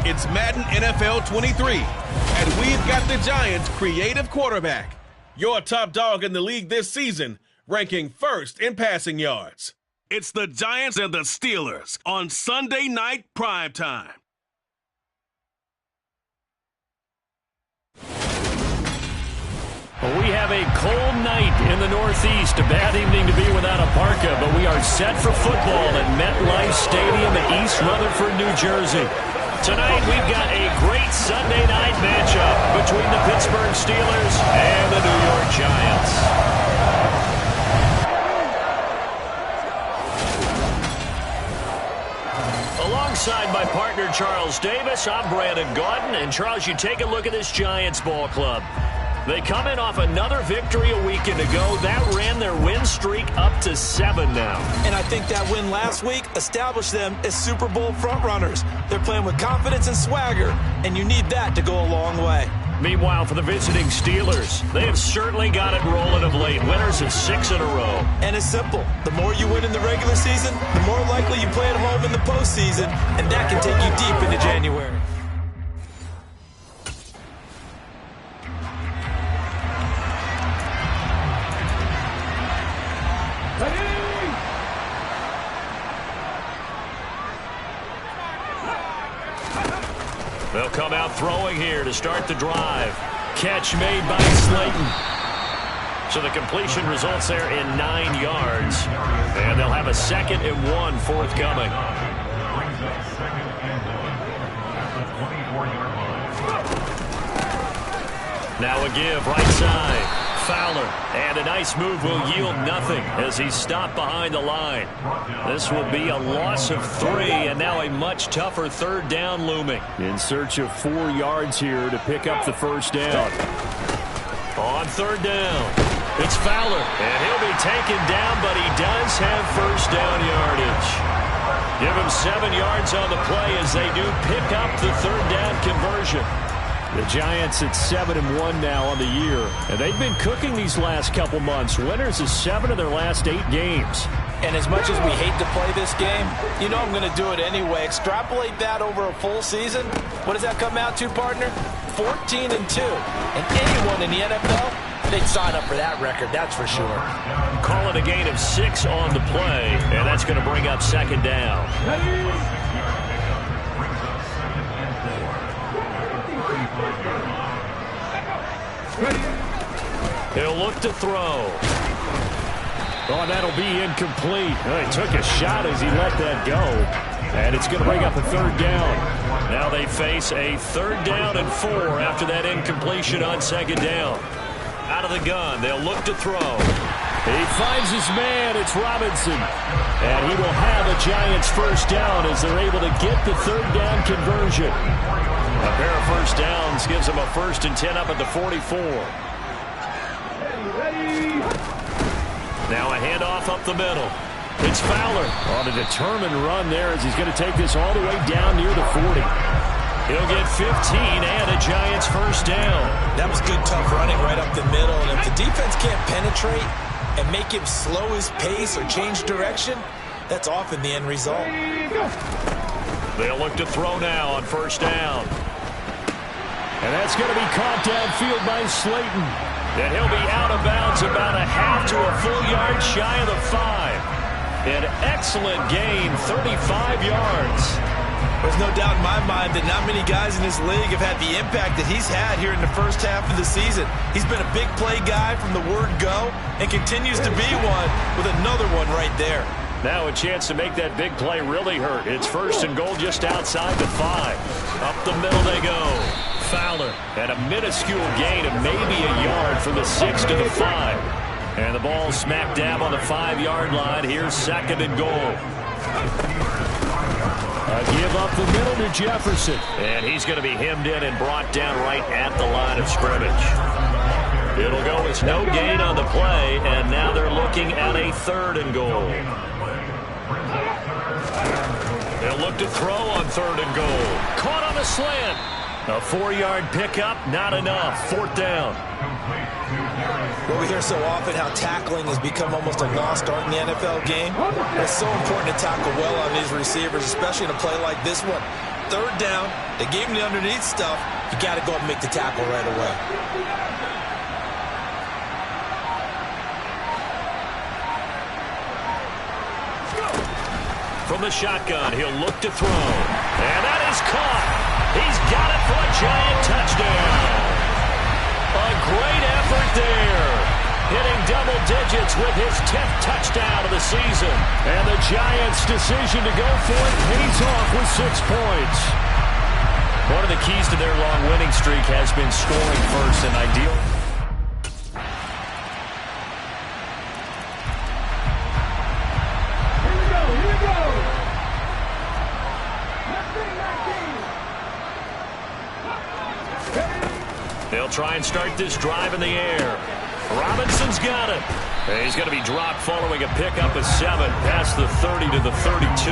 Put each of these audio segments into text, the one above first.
It's Madden NFL 23, and we've got the Giants' creative quarterback, your top dog in the league this season, ranking first in passing yards. It's the Giants and the Steelers on Sunday night primetime. Well, we have a cold night in the Northeast. A bad evening to be without a parka, but we are set for football at MetLife Stadium in East Rutherford, New Jersey. Tonight, we've got a great Sunday night matchup between the Pittsburgh Steelers and the New York Giants. Alongside my partner, Charles Davis, I'm Brandon Gaudin. And, Charles, you take a look at this Giants ball club. They come in off another victory a weekend ago. That ran their win streak up to 7 now. And I think that win last week established them as Super Bowl frontrunners. They're playing with confidence and swagger, and you need that to go a long way. Meanwhile, for the visiting Steelers, they have certainly got it rolling of late. Winners of 6 in a row. And it's simple. The more you win in the regular season, the more likely you play at home in the postseason, and that can take you deep into January. They'll come out throwing here to start the drive. Catch made by Slayton. So the completion results there in 9 yards. And they'll have a 2nd and 1 forthcoming. Now a give right side. Fowler, and a nice move will yield nothing as he's stopped behind the line. This will be a loss of 3, and now a much tougher 3rd down looming. In search of 4 yards here to pick up the first down. On 3rd down, it's Fowler, and he'll be taken down, but he does have first down yardage. Give him 7 yards on the play as they do pick up the 3rd down conversion. The Giants at 7-1 now on the year, and they've been cooking these last couple months. Winners of 7 of their last 8 games. And as much as we hate to play this game, you know I'm going to do it anyway. Extrapolate that over a full season. What does that come out to, partner? 14-2. And anyone in the NFL, they'd sign up for that record, that's for sure. Call it a gain of 6 on the play, and that's going to bring up 2nd down. He'll look to throw. Oh, that'll be incomplete. He took a shot as he let that go. And it's going to bring up a 3rd down. Now they face a 3rd down and 4 after that incompletion on 2nd down. Out of the gun, they'll look to throw. He finds his man. It's Robinson. And he will have a Giants first down as they're able to get the 3rd down conversion. A pair of first downs gives them a 1st and 10 up at the 44. Now a handoff up the middle. It's Fowler on a determined run there as he's going to take this all the way down near the 40. He'll get 15 and a Giants first down. That was good, tough running right up the middle. And if the defense can't penetrate and make him slow his pace or change direction, that's often the end result. They'll look to throw now on first down. And that's going to be caught downfield by Slayton. And he'll be out of bounds about a half to a full yard shy of the 5. An excellent gain, 35 yards. There's no doubt in my mind that not many guys in this league have had the impact that he's had here in the first half of the season. He's been a big play guy from the word go and continues to be one with another one right there. Now a chance to make that big play really hurt. It's 1st and goal just outside the 5. Up the middle they go. Fowler at a minuscule gain of maybe a yard from the 6 to the 5. And the ball smack dab on the 5-yard line. Here's 2nd and goal. A give up the middle to Jefferson. And he's going to be hemmed in and brought down right at the line of scrimmage. It'll go as no gain on the play, and now they're looking at a 3rd and goal. They'll look to throw on 3rd and goal. Caught on a slant. A 4-yard pickup, not enough. 4th down. Well, we hear so often how tackling has become almost a lost art in the NFL game. It's so important to tackle well on these receivers, especially in a play like this one. third down. They gave him the underneath stuff. You got to go and make the tackle right away. From the shotgun, he'll look to throw. And that is caught. He's got it for a giant touchdown. A great effort there. Hitting double digits with his 10th touchdown of the season. And the Giants' decision to go for it pays off with 6 points. One of the keys to their long winning streak has been scoring first, and ideal. They'll try and start this drive in the air. Robinson's got it. And he's going to be dropped following a pickup of 7 past the 30 to the 32.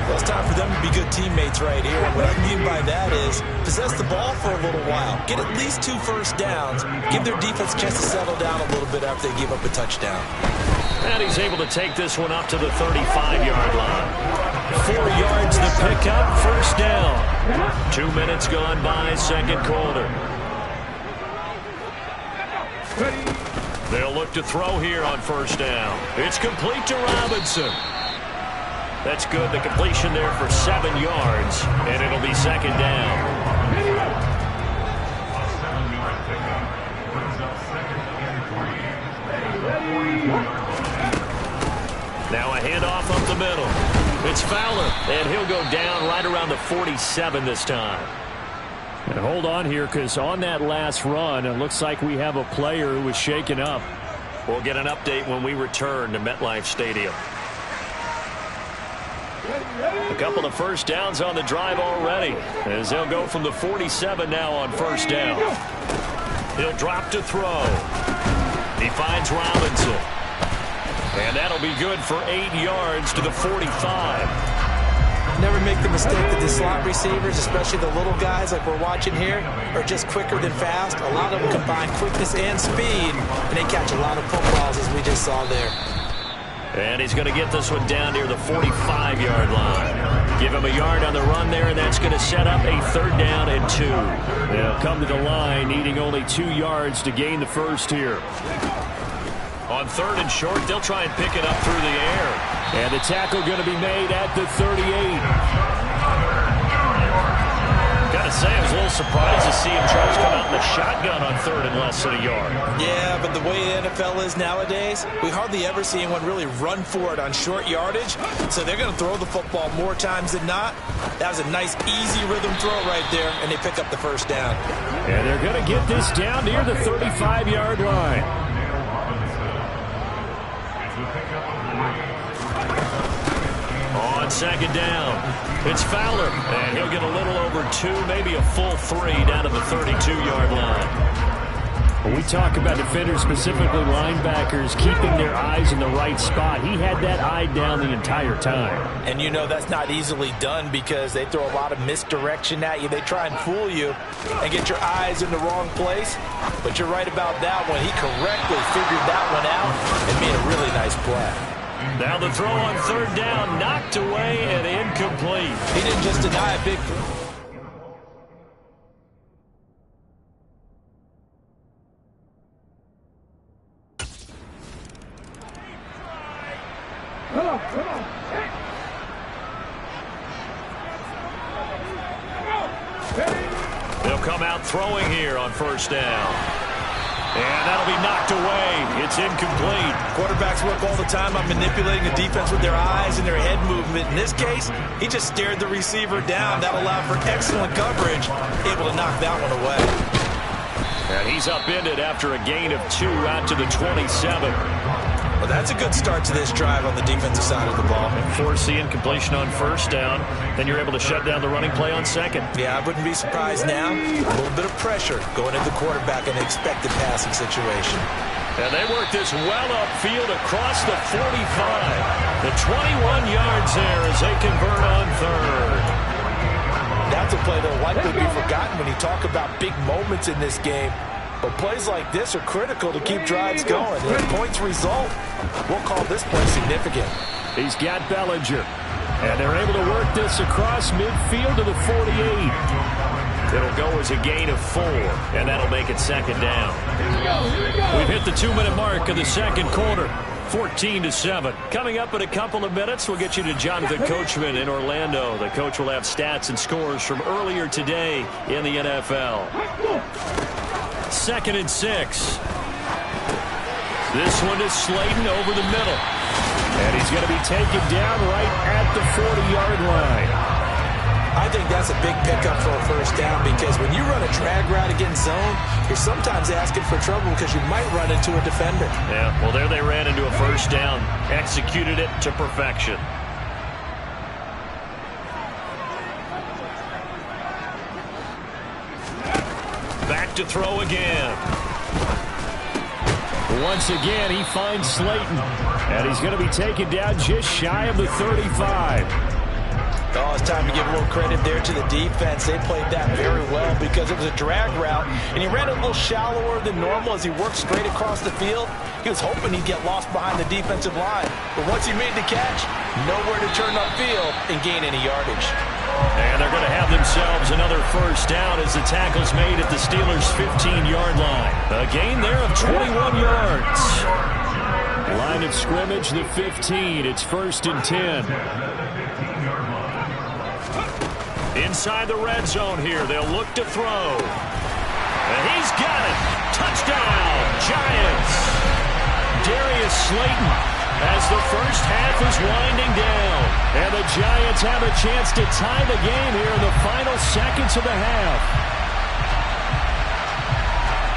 Well, it's time for them to be good teammates right here. What I mean by that is possess the ball for a little while. Get at least 2 first downs. Give their defense a chance to settle down a little bit after they give up a touchdown. And he's able to take this one up to the 35-yard line. 4 yards the pickup, first down. 2 minutes gone by, second quarter. They'll look to throw here on first down. It's complete to Robinson. That's good. The completion there for 7 yards, and it'll be second down. Now a handoff up the middle. It's Fowler, and he'll go down right around the 47 this time. And hold on here, because on that last run, it looks like we have a player who was shaken up. We'll get an update when we return to MetLife Stadium. A couple of first downs on the drive already, as they'll go from the 47 now on first down. He'll drop to throw. He finds Robinson. And that'll be good for 8 yards to the 45. Never make the mistake that the slot receivers, especially the little guys like we're watching here, are just quicker than fast. A lot of them combine quickness and speed, and they catch a lot of footballs, as we just saw there. And he's going to get this one down near the 45-yard line. Give him a yard on the run there, and that's going to set up a third down and 2. They'll come to the line, needing only 2 yards to gain the first here. On third and short, they'll try and pick it up through the air. And the tackle going to be made at the 38. Gotta say, I was a little surprised to see him try to come out in the shotgun on third and less than a yard. Yeah, but the way the NFL is nowadays, we hardly ever see anyone really run for it on short yardage. So they're going to throw the football more times than not. That was a nice, easy rhythm throw right there, and they pick up the first down. And they're going to get this down near the 35-yard line. On second down, it's Fowler, and he'll get a little over 2, maybe a full 3 down to the 32-yard line. When we talk about defenders, specifically linebackers, keeping their eyes in the right spot, he had that eye down the entire time. And you know that's not easily done because they throw a lot of misdirection at you. They try and fool you and get your eyes in the wrong place. But you're right about that one. He correctly figured that one out and made a really nice play. Now the throw on third down, knocked away and incomplete. He didn't just deny a big throw. They'll come out throwing here on first down. And that'll be knocked away. It's incomplete. Quarterbacks work all the time on manipulating the defense with their eyes and their head movement. In this case, he just stared the receiver down. That allowed for excellent coverage, able to knock that one away. And he's upended after a gain of 2 out to the 27. Well, that's a good start to this drive on the defensive side of the ball. Force the incompletion on first down. Then you're able to shut down the running play on second. Yeah, I wouldn't be surprised now. A little bit of pressure going into the quarterback in an expected passing situation. And they work this well upfield across the 45. The 21 yards there as they convert on third. That's a play that will likely be forgotten when you talk about big moments in this game. But plays like this are critical to keep drives going. And if points result, we'll call this play significant. He's got Bellinger. And they're able to work this across midfield to the 48. It'll go as a gain of 4, and that'll make it second down. We've hit the 2-minute mark of the second quarter. 14-7. Coming up in a couple of minutes, we'll get you to Jonathan Coachman in Orlando. The coach will have stats and scores from earlier today in the NFL. 2nd and 6. This one is Slayton over the middle. And he's going to be taken down right at the 40-yard line. I think that's a big pickup for a first down because when you run a drag route against zone, you're sometimes asking for trouble because you might run into a defender. Yeah, well, there they ran into a first down. Executed it to perfection. Back to throw again. Once again, he finds Slayton. And he's going to be taken down just shy of the 35. Oh, it's time to give a little credit there to the defense. They played that very well because it was a drag route, and he ran a little shallower than normal as he worked straight across the field. He was hoping he'd get lost behind the defensive line. But once he made the catch, nowhere to turn upfield and gain any yardage. And they're going to have themselves another first down as the tackle's made at the Steelers' 15-yard line. A gain there of 21 yards. Line of scrimmage, the 15. It's 1st and 10. Inside the red zone here, they'll look to throw. And he's got it. Touchdown, Giants. Darius Slayton as the first half is winding down. And the Giants have a chance to tie the game here in the final seconds of the half.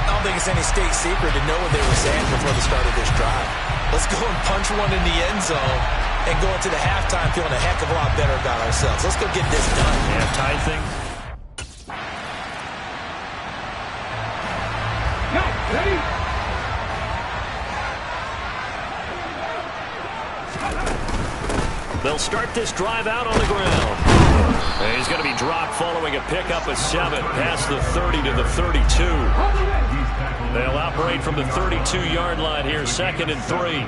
I don't think it's any state secret to know what they were saying before the start of this drive. Let's go and punch one in the end zone and go into the halftime feeling a heck of a lot better about ourselves. Let's go get this done. Yeah, tie thing. No, ready? They'll start this drive out on the ground. And he's going to be dropped following a pickup of 7 past the 30 to the 32. They'll operate from the 32-yard line here, 2nd and 3.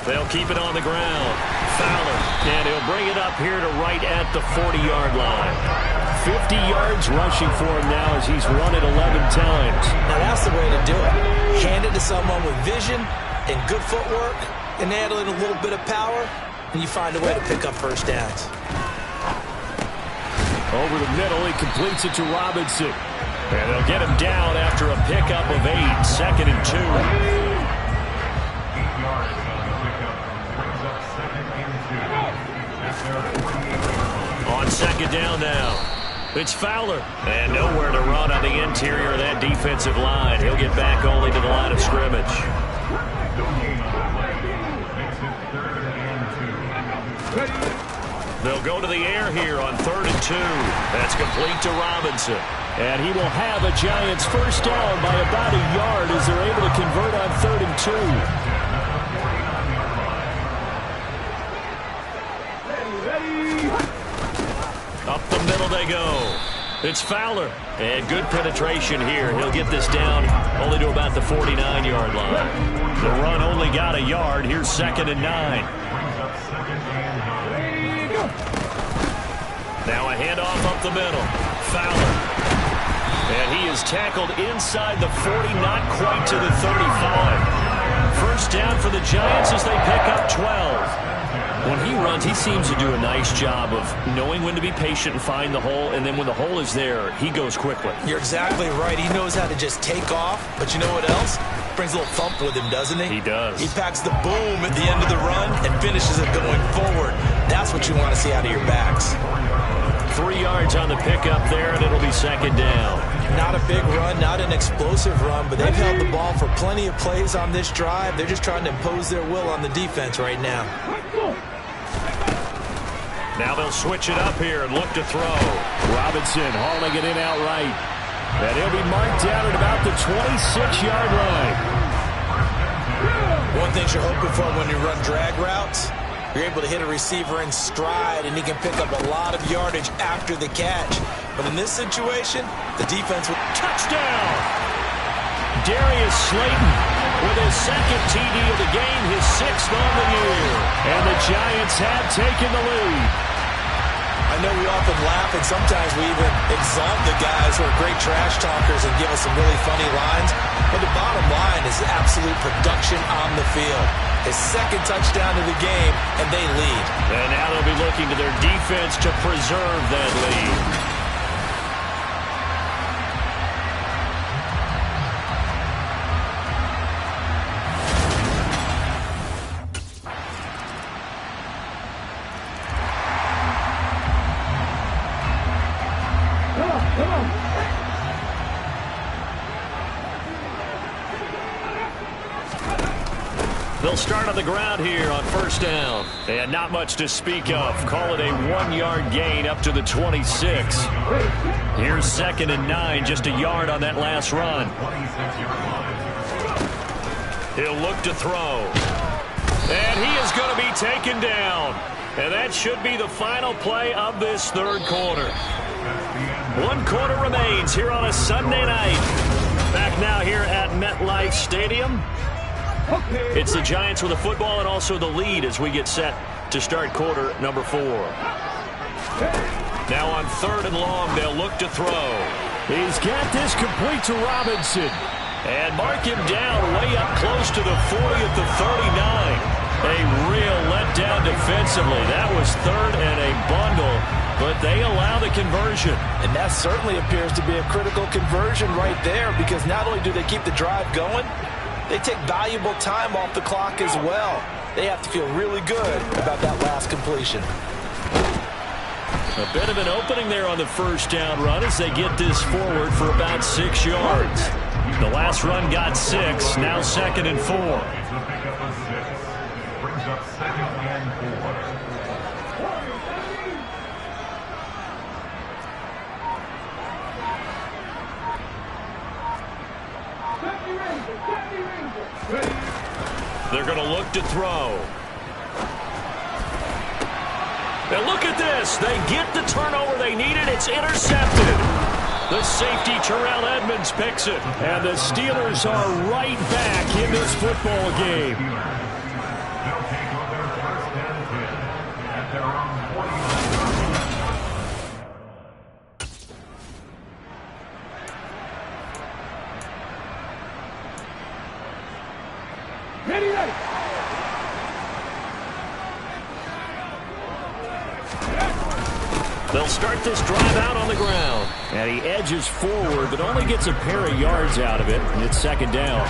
They'll keep it on the ground. Fowler, and he'll bring it up here to right at the 40-yard line. 50 yards rushing for him now as he's run it 11 times. Now that's the way to do it. Hand it to someone with vision and good footwork, and add in a little bit of power, and you find a way to pick up first downs. Over the middle, he completes it to Robinson. And they'll get him down after a pickup of 8, 2nd and 2. On 2nd down now. It's Fowler. And nowhere to run on the interior of that defensive line. He'll get back only to the line of scrimmage. They'll go to the air here on 3rd and 2. That's complete to Robinson. And he will have a Giants first down by about a yard as they're able to convert on 3rd and 2. Up the middle they go. It's Fowler. And good penetration here. He'll get this down only to about the 49-yard line. The run only got a yard. Here's 2nd and 9. Now a handoff up the middle. Fowler. And he is tackled inside the 40, not quite to the 35. First down for the Giants as they pick up 12. When he runs, he seems to do a nice job of knowing when to be patient and find the hole, and then when the hole is there, he goes quickly. You're exactly right. He knows how to just take off, but you know what else? Brings a little thump with him, doesn't he? He does. He packs the boom at the end of the run and finishes it going forward. That's what you want to see out of your backs. 3 yards on the pickup there, and it'll be 2nd down. Not a big run, not an explosive run, but they've held the ball for plenty of plays on this drive. They're just trying to impose their will on the defense right now. Now they'll switch it up here and look to throw. Robinson hauling it in outright. And he'll be marked down at about the 26-yard line. One thing you're hoping for when you run drag routes, you're able to hit a receiver in stride, and he can pick up a lot of yardage after the catch. But in this situation, the defense will... Touchdown! Darius Slayton with his second TD of the game, his 6th on the year. And the Giants have taken the lead. I know we often laugh, and sometimes we even exalt the guys who are great trash talkers and give us some really funny lines. But the bottom line is absolute production on the field. His second touchdown of the game, and they lead. And now they'll be looking to their defense to preserve that lead. They'll start on the ground here on first down. And not much to speak of. Call it a 1-yard gain up to the 26. Here's 2nd and 9, just a yard on that last run. He'll look to throw. And he is going to be taken down. And that should be the final play of this third quarter. 1 quarter remains here on a Sunday night. Back now here at MetLife Stadium. It's the Giants with the football and also the lead as we get set to start quarter number 4. Now on 3rd and long, they'll look to throw. He's got this complete to Robinson. And mark him down way up close to the 40 at the 39. A real letdown defensively. That was 3rd and a bundle, but they allow the conversion. And that certainly appears to be a critical conversion right there, because not only do they keep the drive going, they take valuable time off the clock as well. They have to feel really good about that last completion. A bit of an opening there on the first down run as they get this forward for about 6 yards. The last run got 6, now 2nd and 4. Brings up 2nd and 4. They're going to look to throw. And look at this. They get the turnover they needed. It's intercepted. The safety, Terrell Edmonds, picks it. And the Steelers are right back in this football game. They'll take on their 1st and 10 at their own 40. They'll start this drive out on the ground. And he edges forward, but only gets a pair of yards out of it, and it's 2nd down.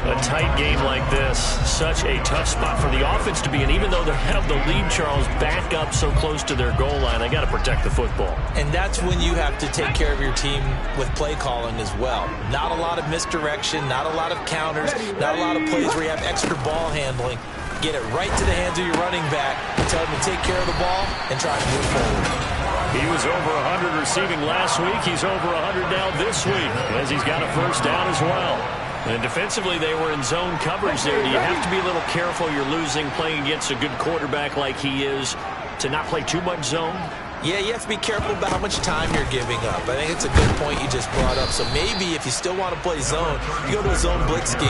A tight game like this, such a tough spot for the offense to be in. Even though they have the lead, Charles, back up so close to their goal line, they got to protect the football. And that's when you have to take care of your team with play calling as well. Not a lot of misdirection, not a lot of counters, not a lot of plays where you have extra ball handling. Get it right to the hands of your running back, tell him to take care of the ball, and try to move forward. He was over 100 receiving last week. He's over 100 now this week as he's got a first down as well. And defensively, they were in zone coverage there. Do you have to be a little careful? You're losing playing against a good quarterback like he is to not play too much zone? Yeah, you have to be careful about how much time you're giving up. I think it's a good point you just brought up. So maybe if you still want to play zone, you go to a zone blitz scheme,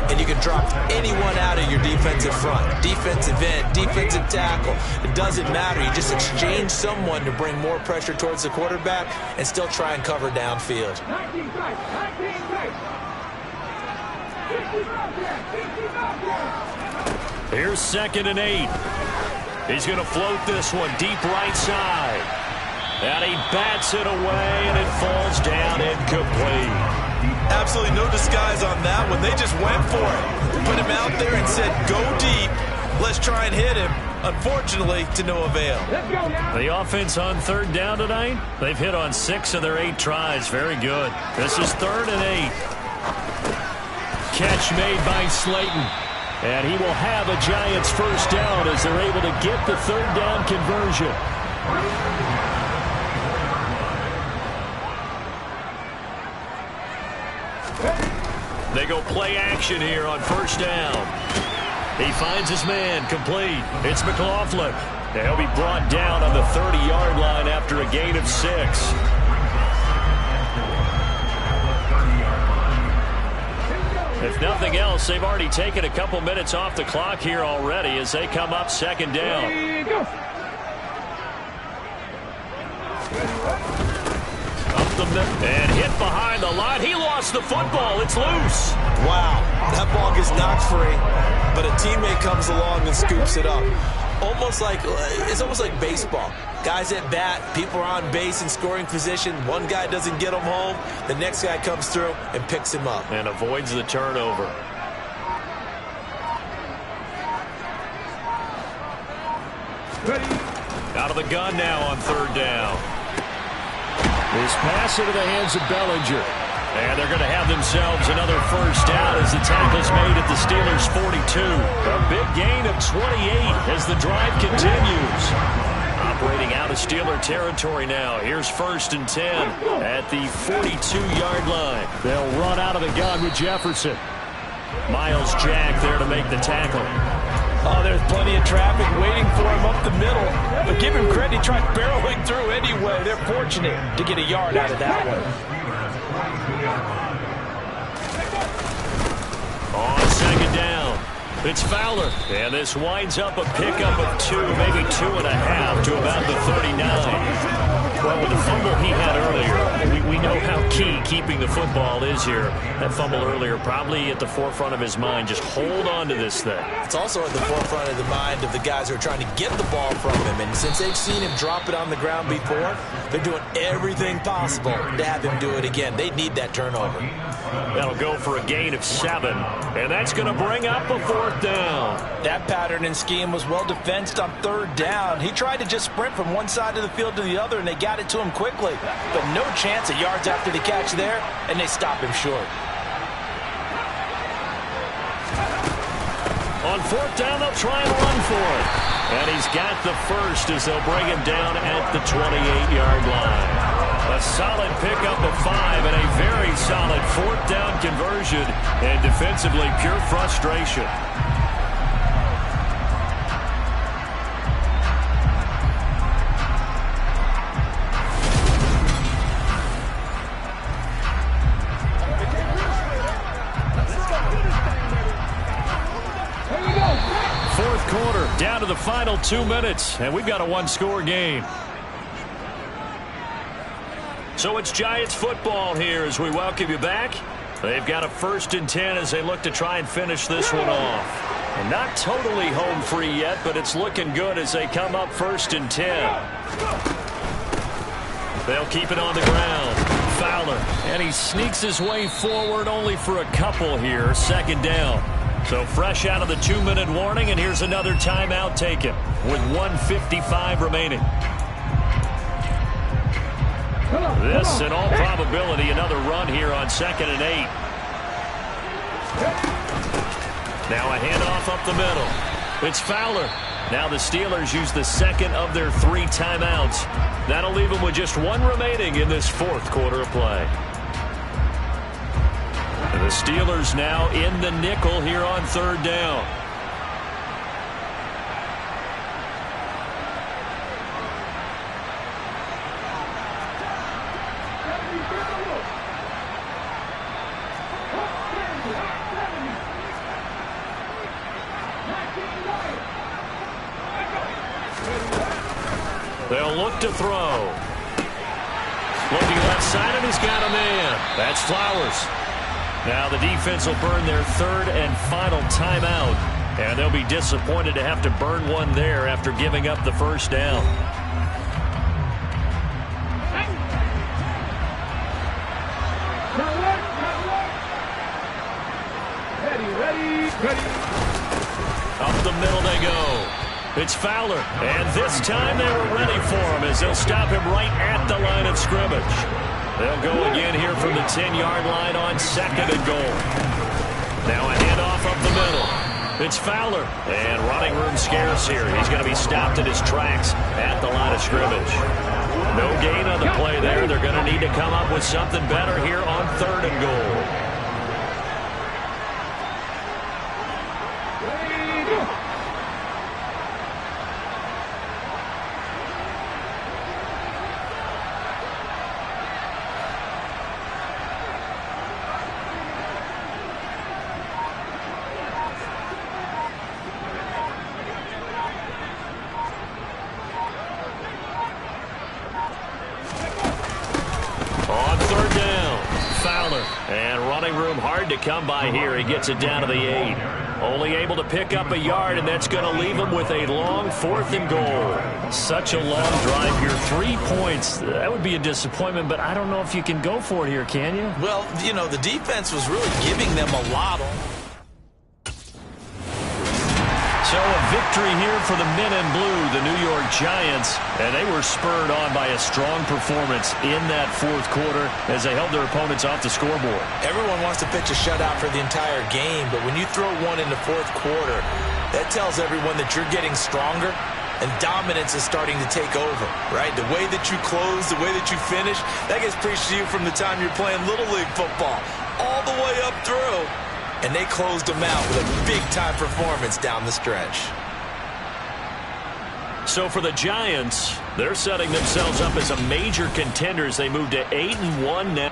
and you can drop anyone out of your defensive front, defensive end, defensive tackle. It doesn't matter. You just exchange someone to bring more pressure towards the quarterback and still try and cover downfield. Here's 2nd and 8. He's going to float this one deep right side. And he bats it away, and it falls down incomplete. Absolutely no disguise on that one. They just went for it. Put him out there and said, go deep. Let's try and hit him. Unfortunately, to no avail. The offense on 3rd down tonight, they've hit on 6 of their 8 tries. Very good. This is 3rd and 8. Catch made by Slayton. And he will have a Giants first down as they're able to get the 3rd down conversion. They go play action here on first down. He finds his man, complete. It's McLaughlin. He'll be brought down on the 30-yard line after a gain of 6. If if nothing else, they've already taken a couple minutes off the clock here already as they come up second down. And hit behind the line. He lost the football. It's loose. Wow, that ball gets knocked free, but a teammate comes along and scoops it up. It's almost like baseball. Guys at bat, people are on base in scoring position. One guy doesn't get him home. The next guy comes through and picks him up. And avoids the turnover. Out of the gun now on third down. This pass into the hands of Bellinger. And they're going to have themselves another first down as the tackle's made at the Steelers' 42. A big gain of 28 as the drive continues. Operating out of Steeler territory now. Here's 1st and 10 at the 42-yard line. They'll run out of the gun with Jefferson. Miles Jack there to make the tackle. Oh, there's plenty of traffic waiting for him up the middle. But give him credit, he tried barreling through anyway. They're fortunate to get a yard out of that one. On second down, it's Fowler. And this winds up a pickup of 2, maybe 2.5 to about the 39. Well, with the fumble he had earlier, we know how key keeping the football is here. That fumble earlier probably at the forefront of his mind. Just hold on to this thing. It's also at the forefront of the mind of the guys who are trying to get the ball from him. And since they've seen him drop it on the ground before, they're doing everything possible to have him do it again. They need that turnover. That'll go for a gain of 7. And that's going to bring up a 4th down. That pattern and scheme was well defensed on 3rd down. He tried to just sprint from one side of the field to the other, and they got it to him quickly. But no chance of yards after the catch there, and they stop him short. On 4th down, they'll try and run for it. And he's got the first as they'll bring him down at the 28-yard line. A solid pickup of 5 and a very solid 4th down conversion. And defensively, pure frustration. Fourth quarter, down to the final 2 minutes, and we've got a 1-score game. So it's Giants football here as we welcome you back. They've got a 1st and 10 as they look to try and finish this one off. And not totally home free yet, but it's looking good as they come up 1st and 10. They'll keep it on the ground. Fowler, and he sneaks his way forward only for a couple here. 2nd down. So fresh out of the 2-minute warning, and here's another timeout taken with 1:55 remaining. This, in all probability, another run here on 2nd and 8. Now a handoff up the middle. It's Fowler. Now the Steelers use the 2nd of their 3 timeouts. That'll leave them with just 1 remaining in this 4th quarter of play. And the Steelers now in the nickel here on 3rd down. They'll look to throw. Looking left side, and he's got a man. That's Flowers. Now the defense will burn their 3rd and final timeout. And they'll be disappointed to have to burn one there after giving up the 1st down. Up the middle they go. It's Fowler, and this time they were ready for him as they'll stop him right at the line of scrimmage. They'll go again here from the 10-yard line on 2nd and goal. Now a handoff up the middle. It's Fowler, and running room scarce here. He's going to be stopped in his tracks at the line of scrimmage. No gain on the play there. They're going to need to come up with something better here on 3rd and goal. Fowler. And running room hard to come by here. He gets it down to the 8. Only able to pick up a yard, and that's going to leave him with a long 4th and goal. Such a long drive here. 3 points. That would be a disappointment, but I don't know if you can go for it here, can you? Well, you know, the defense was really giving them a lot. So a victory here for the men in blue, the New York Giants, and they were spurred on by a strong performance in that 4th quarter as they held their opponents off the scoreboard. Everyone wants to pitch a shutout for the entire game, but when you throw one in the 4th quarter, that tells everyone that you're getting stronger and dominance is starting to take over, right? The way that you close, the way that you finish, that gets preached to you from the time you're playing Little League football all the way up through. And they closed them out with a big-time performance down the stretch. So for the Giants, they're setting themselves up as a major contender as they move to 8-1 now.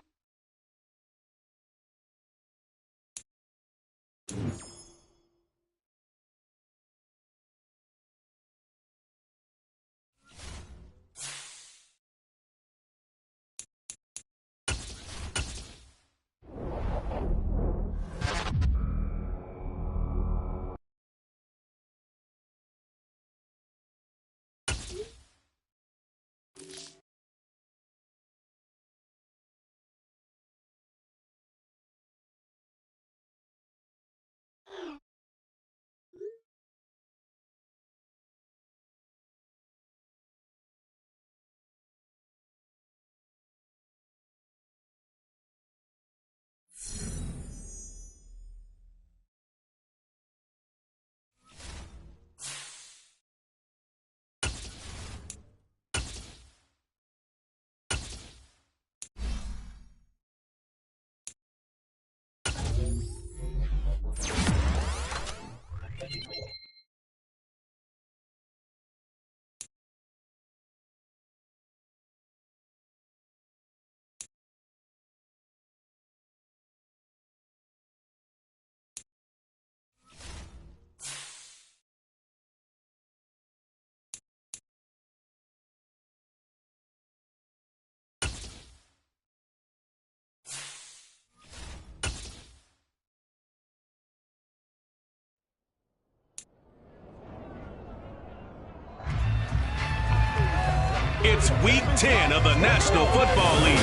It's Week 10 of the National Football League,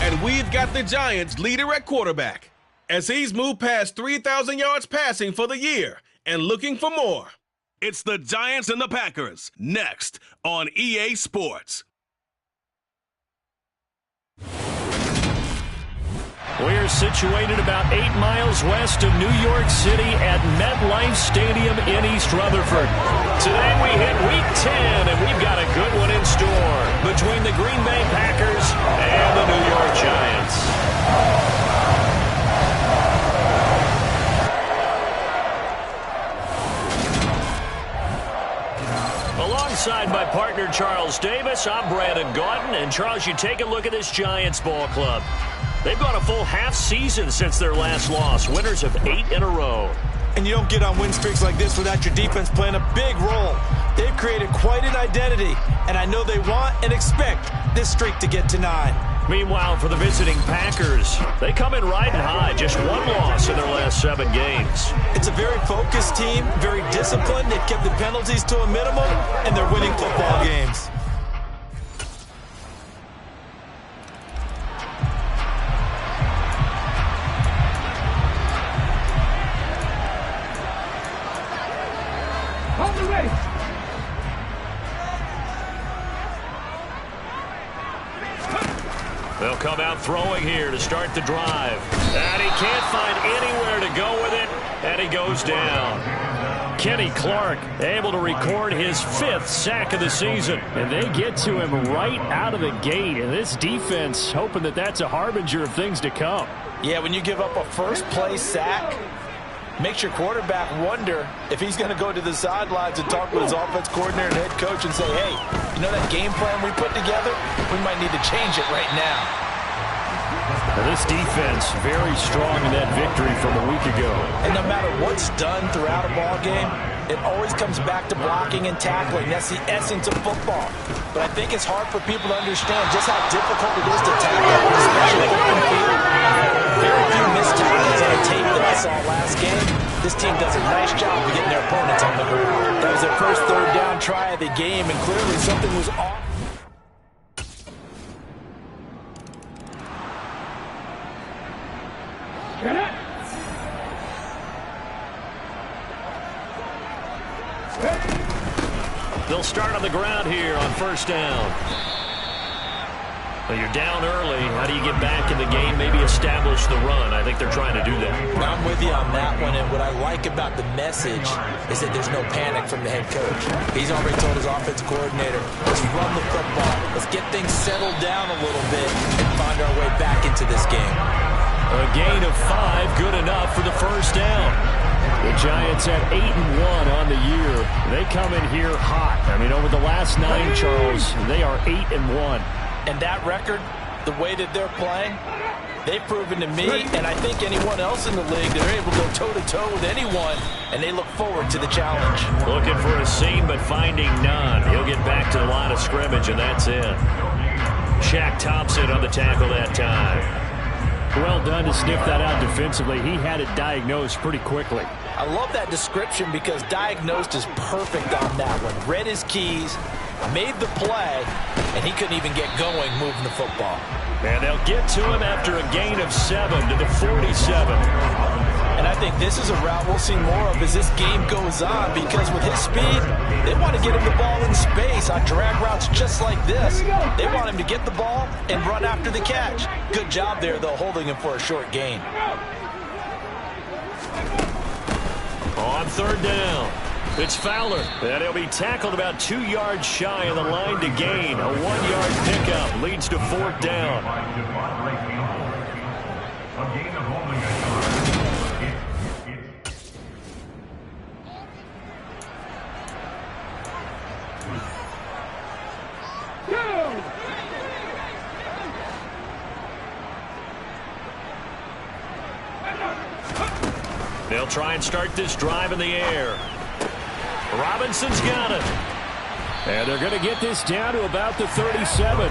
and we've got the Giants leader at quarterback as he's moved past 3,000 yards passing for the year and looking for more. It's the Giants and the Packers next on EA Sports. We're situated about 8 miles west of New York City at MetLife Stadium in East Rutherford. Today we hit Week 10, and we've got a good one in store between the Green Bay Packers and the New York Giants. Alongside my partner Charles Davis, I'm Brandon Gaudin. And Charles, you take a look at this Giants ball club. They've gone a full half season since their last loss, winners of 8 in a row. And you don't get on win streaks like this without your defense playing a big role. They've created quite an identity, and I know they want and expect this streak to get to 9. Meanwhile, for the visiting Packers, they come in riding high, just 1 loss in their last 7 games. It's a very focused team, very disciplined. They've kept the penalties to a minimum, and they're winning football games. They'll come out throwing here to start the drive. And he can't find anywhere to go with it, and he goes down. Kenny Clark able to record his 5th sack of the season. And they get to him right out of the gate, and this defense hoping that that's a harbinger of things to come. Yeah, when you give up a first-play sack, makes your quarterback wonder if he's going to go to the sidelines and talk with his offense coordinator and head coach and say, hey, you know that game plan we put together? We might need to change it right now. Well, this defense very strong in that victory from a week ago. And no matter what's done throughout a ball game, it always comes back to blocking and tackling. That's the essence of football. But I think it's hard for people to understand just how difficult it is to tackle, especially open field. saw last game, this team does a nice job of getting their opponents on the ground. That was their first third down try of the game, and clearly something was off. They'll start on the ground here on first down. Well, you're down early. How do you get back in the game, maybe establish the run? I think they're trying to do that. I'm with you on that one, and what I like about the message is that there's no panic from the head coach. He's already told his offensive coordinator, let's run the football. Let's get things settled down a little bit and find our way back into this game. A gain of 5, good enough for the first down. The Giants at 8-1 on the year. They come in here hot. I mean, over the last 9, Charles, they are 8-1. And that record, the way that they're playing, they've proven to me, and I think anyone else in the league, they're able to go toe-to-toe with anyone, and they look forward to the challenge. Looking for a seam, but finding none. He'll get back to the line of scrimmage, and that's it. Shaq Thompson on the tackle that time. Well done to sniff that out defensively. He had it diagnosed pretty quickly. I love that description because diagnosed is perfect on that one. Read his keys, made the play, and he couldn't even get going moving the football. And they'll get to him after a gain of 7 to the 47. And I think this is a route we'll see more of as this game goes on, because with his speed, they want to get him the ball in space on drag routes just like this. They want him to get the ball and run after the catch. Good job there, though, holding him for a short gain. On third down, it's Fowler. And he'll be tackled about 2 yards shy of the line to gain. A 1-yard pickup leads to fourth down. A gain of only a yard. They'll try and start this drive in the air. Robinson's got it. And they're going to get this down to about the 37.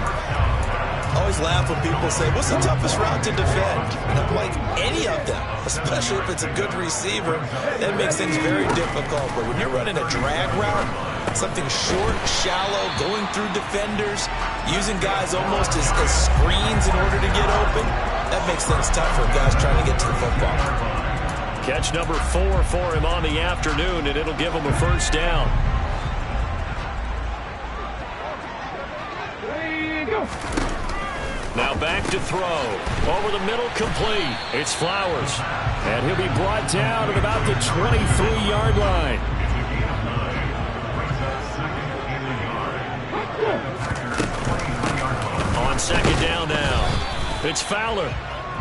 Always laugh when people say, what's the toughest route to defend? And I'm like, any of them, especially if it's a good receiver, that makes things very difficult. But when you're running a drag route, something short, shallow, going through defenders, using guys almost as screens in order to get open, that makes things tough for guys trying to get to the football. Catch number 4 for him on the afternoon, and it'll give him a first down. Now back to throw. Over the middle, complete. It's Flowers. And he'll be brought down at about the 23-yard line. On second down now, it's Fowler.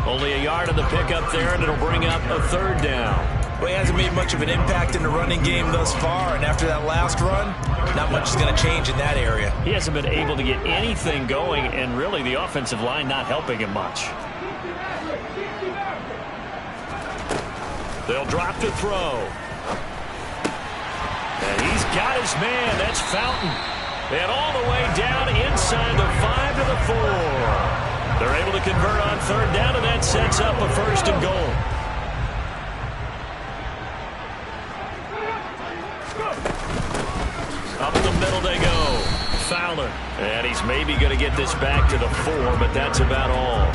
Only a yard on the pickup there, and it'll bring up a third down. Well, he hasn't made much of an impact in the running game thus far, and after that last run, not much is going to change in that area. He hasn't been able to get anything going, and really the offensive line not helping him much. They'll drop to throw. And he's got his man. That's Fountain. And all the way down inside the 5 to the 4. They're able to convert on third down, and that sets up a first and goal. Up the middle they go. Fowler. And he's maybe going to get this back to the 4, but that's about all.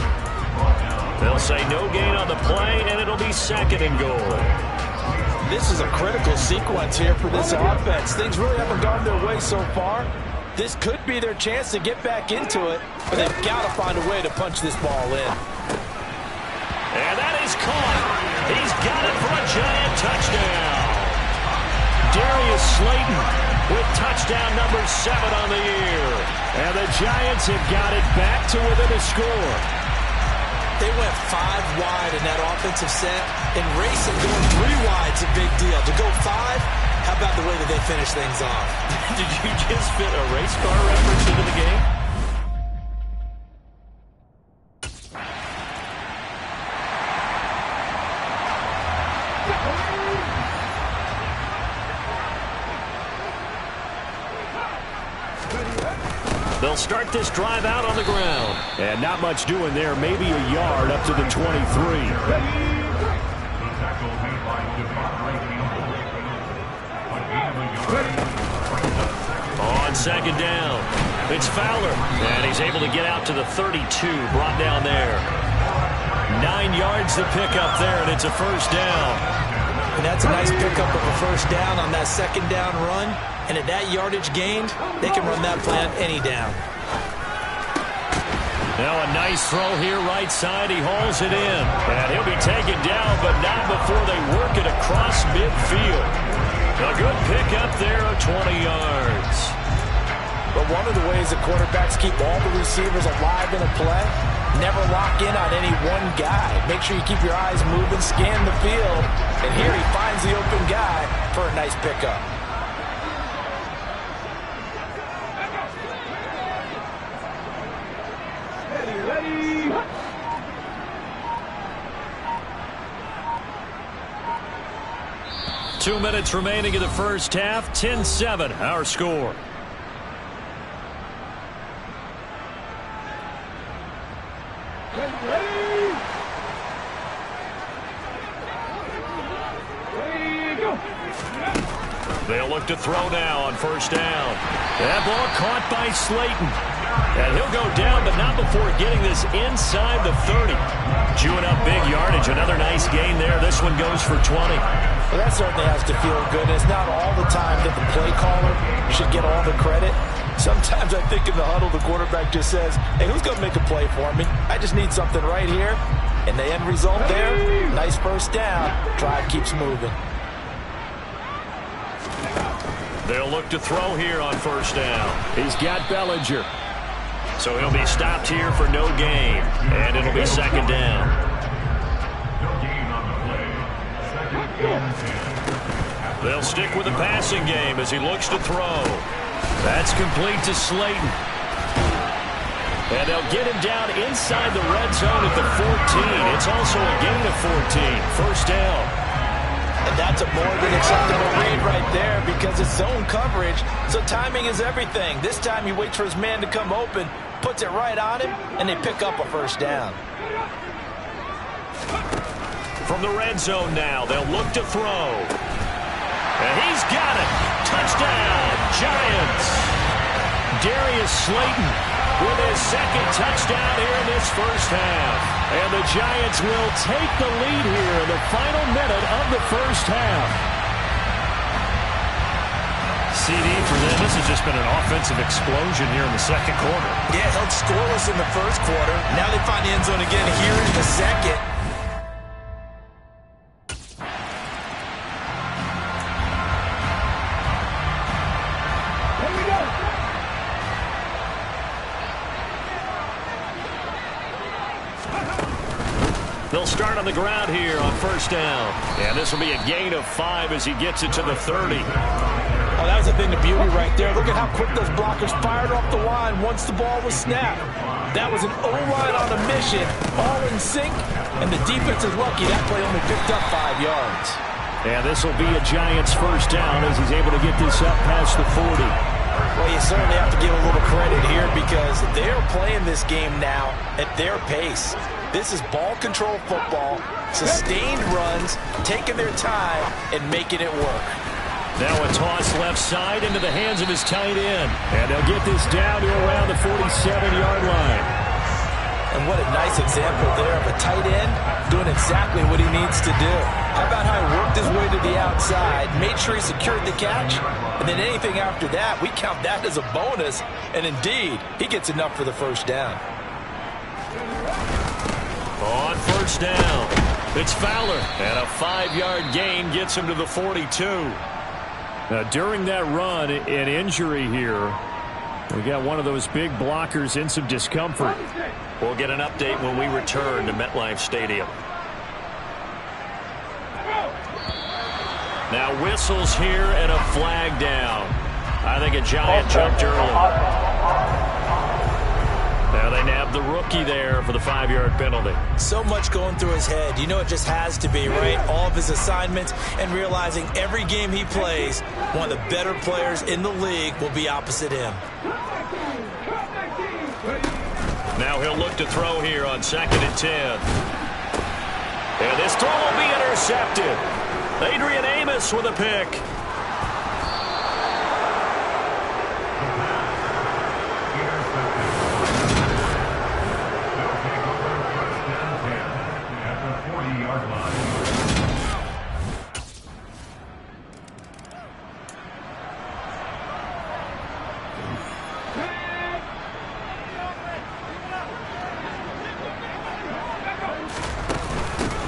They'll say no gain on the play, and it'll be second and goal. This is a critical sequence here for this offense. Things really haven't gone their way so far. This could be their chance to get back into it, but they've got to find a way to punch this ball in. And that is caught. He's got it for a giant touchdown. Darius Slayton with touchdown number 7 on the year. And the Giants have got it back to within a score. They went 5 wide in that offensive set, and racing going 3 wide's a big deal. To go 5, how about the way that they finish things off? Did you just fit a race car reference into the game? They'll start this drive out on the ground. And not much doing there. Maybe a yard up to the 23. second down. It's Fowler, and he's able to get out to the 32, brought down there. 9 yards to pick up there, and it's a first down. And that's a nice pickup of a first down on that second down run. And at that yardage gained, they can run that play on any down. Now a nice throw here right side. He hauls it in. And he'll be taken down, but not before they work it across midfield. A good pickup there, 20 yards. But one of the ways that quarterbacks keep all the receivers alive in a play, never lock in on any one guy. Make sure you keep your eyes moving, scan the field. And here he finds the open guy for a nice pickup. Ready. 2 minutes remaining in the first half. 10-7, our score. They'll look to throw now on first down. That ball caught by Slayton. And he'll go down, but not before getting this inside the 30. Chewing up big yardage. Another nice gain there. This one goes for 20. Well, that certainly has to feel good. It's not all the time that the play caller should get all the credit. Sometimes I think in the huddle, the quarterback just says, hey, who's going to make a play for me? I just need something right here. And the end result there, nice first down. Drive keeps moving. They'll look to throw here on first down. He's got Bellinger. So he'll be stopped here for no gain. And it'll be second down. No gain on the play. Second and 10. They'll stick with the passing game as he looks to throw. That's complete to Slayton. And they'll get him down inside the red zone at the 14. It's also a gain of 14. First down. And that's a more than acceptable read right there because it's zone coverage, so timing is everything. This time he waits for his man to come open, puts it right on him, and they pick up a first down. From the red zone now, they'll look to throw. And he's got it. Touchdown, Giants. Darius Slayton with his second touchdown here in this first half. And the Giants will take the lead here in the final minute of the first half. CD for them. This has just been an offensive explosion here in the second quarter. Yeah, held scoreless in the first quarter. Now they find the end zone again here in the second. They'll start on the ground here on first down. And this will be a gain of 5 as he gets it to the 30. Oh, that was a thing of beauty right there. Look at how quick those blockers fired off the line once the ball was snapped. That was an O-line on a mission, all in sync, and the defense is lucky that play only picked up 5 yards. And this will be a Giants first down as he's able to get this up past the 40. Well, you certainly have to give a little credit here because they're playing this game now at their pace. This is ball control football, sustained runs, taking their time, and making it work. Now a toss left side into the hands of his tight end. And they'll get this down to around the 47-yard line. And what a nice example there of a tight end doing exactly what he needs to do. How about how he worked his way to the outside, made sure he secured the catch, and then anything after that, we count that as a bonus. And indeed, he gets enough for the first down. On first down, it's Fowler, and a 5-yard gain gets him to the 42. Now, during that run, an injury here. We got one of those big blockers in some discomfort. We'll get an update when we return to MetLife Stadium. Now whistles here and a flag down. I think a Giant jumped early. Now they nabbed the rookie there for the 5-yard penalty. So much going through his head. You know it just has to be, right? All of his assignments and realizing every game he plays, one of the better players in the league will be opposite him. Now he'll look to throw here on 2nd and 10. And this throw will be intercepted. Adrian Amos with a pick.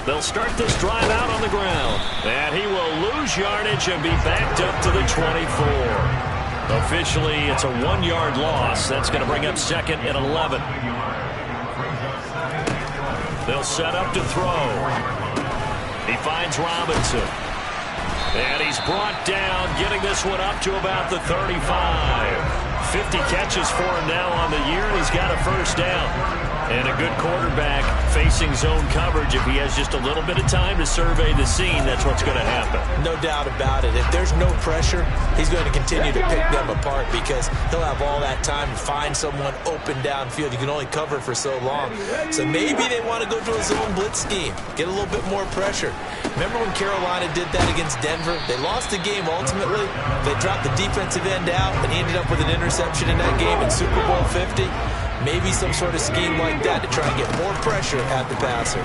They'll start this drive out on the ground. And he will lose yardage and be backed up to the 24. Officially, it's a 1-yard loss. That's going to bring up 2nd and 11. They'll set up to throw. He finds Robinson. And he's brought down, getting this one up to about the 35. 50 catches for him now on the year, and he's got a first down. And a good quarterback facing zone coverage. If he has just a little bit of time to survey the scene, that's what's going to happen. No doubt about it. If there's no pressure, he's going to continue to pick them apart because he'll have all that time to find someone open downfield. You can only cover for so long. So maybe they want to go to a zone blitz scheme, get a little bit more pressure. Remember when Carolina did that against Denver? They lost the game ultimately. They dropped the defensive end out, and he ended up with an interception in that game in Super Bowl 50. Maybe some sort of scheme like that to try and get more pressure at the passer.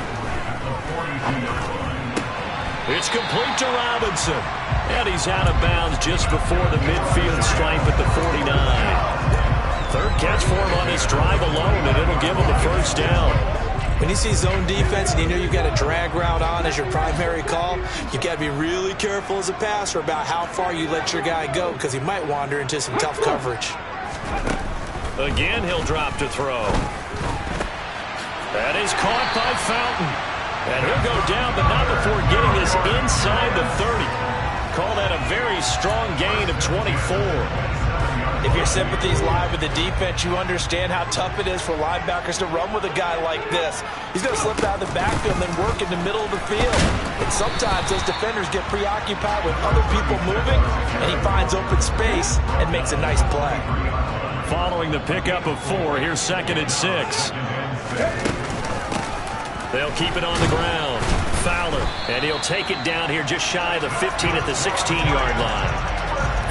It's complete to Robinson. And he's out of bounds just before the midfield stripe at the 49. Third catch for him on this drive alone, and it'll give him the first down. When you see zone defense and you know you've got a drag route on as your primary call, you've got to be really careful as a passer about how far you let your guy go because he might wander into some tough coverage. Again, he'll drop to throw. That is caught by Fountain. And he'll go down, but not before getting this inside the 30. Call that a very strong gain of 24. If your sympathies lie with the defense, you understand how tough it is for linebackers to run with a guy like this. He's going to slip out of the backfield and then work in the middle of the field. And sometimes those defenders get preoccupied with other people moving, and he finds open space and makes a nice play. Following the pickup of 4, here's 2nd and 6. They'll keep it on the ground. Fowler, and he'll take it down here just shy of the 15 at the 16-yard line.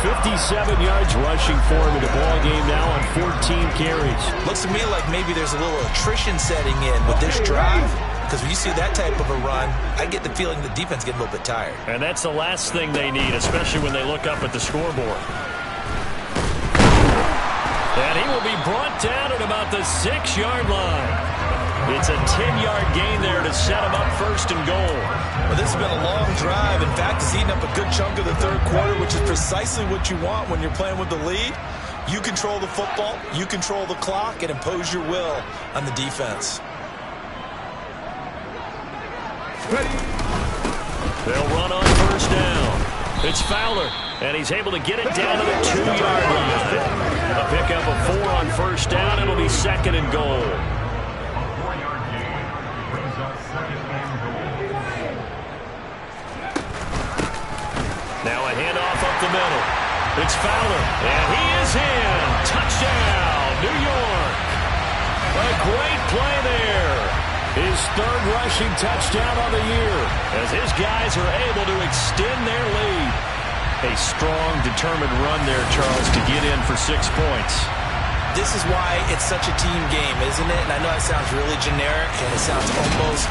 57 yards rushing for him in the ball game now on 14 carries. Looks to me like maybe there's a little attrition setting in with this drive. Because when you see that type of a run, I get the feeling the defense getting a little bit tired. And that's the last thing they need, especially when they look up at the scoreboard. And he will be brought down at about the 6-yard line. It's a 10-yard gain there to set him up 1st and goal. Well, this has been a long drive. In fact, it's eaten up a good chunk of the third quarter, which is precisely what you want when you're playing with the lead. You control the football, you control the clock, and impose your will on the defense. Ready. They'll run on 1st down. It's Fowler, and he's able to get it down to the 2-yard line. A pickup of 4 on 1st down. It'll be 2nd and goal. Now a handoff up the middle. It's Fowler, and he is in. Touchdown, New York. A great play there. His 3rd rushing touchdown on the year. As his guys are able to extend their lead. A strong, determined run there, Charles, to get in for 6 points. This is why it's such a team game, isn't it? And I know that sounds really generic, and it sounds almost...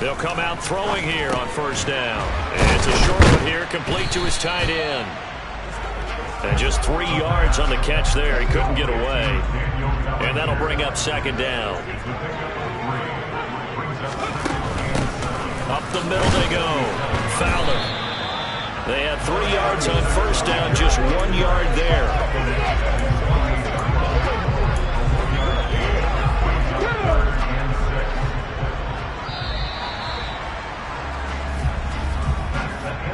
They'll come out throwing here on 1st down. And it's a short one here, complete to his tight end. And just 3 yards on the catch there. He couldn't get away. And that'll bring up 2nd down. Up the middle they go. Fowler. They had 3 yards on 1st down, just 1 yard there.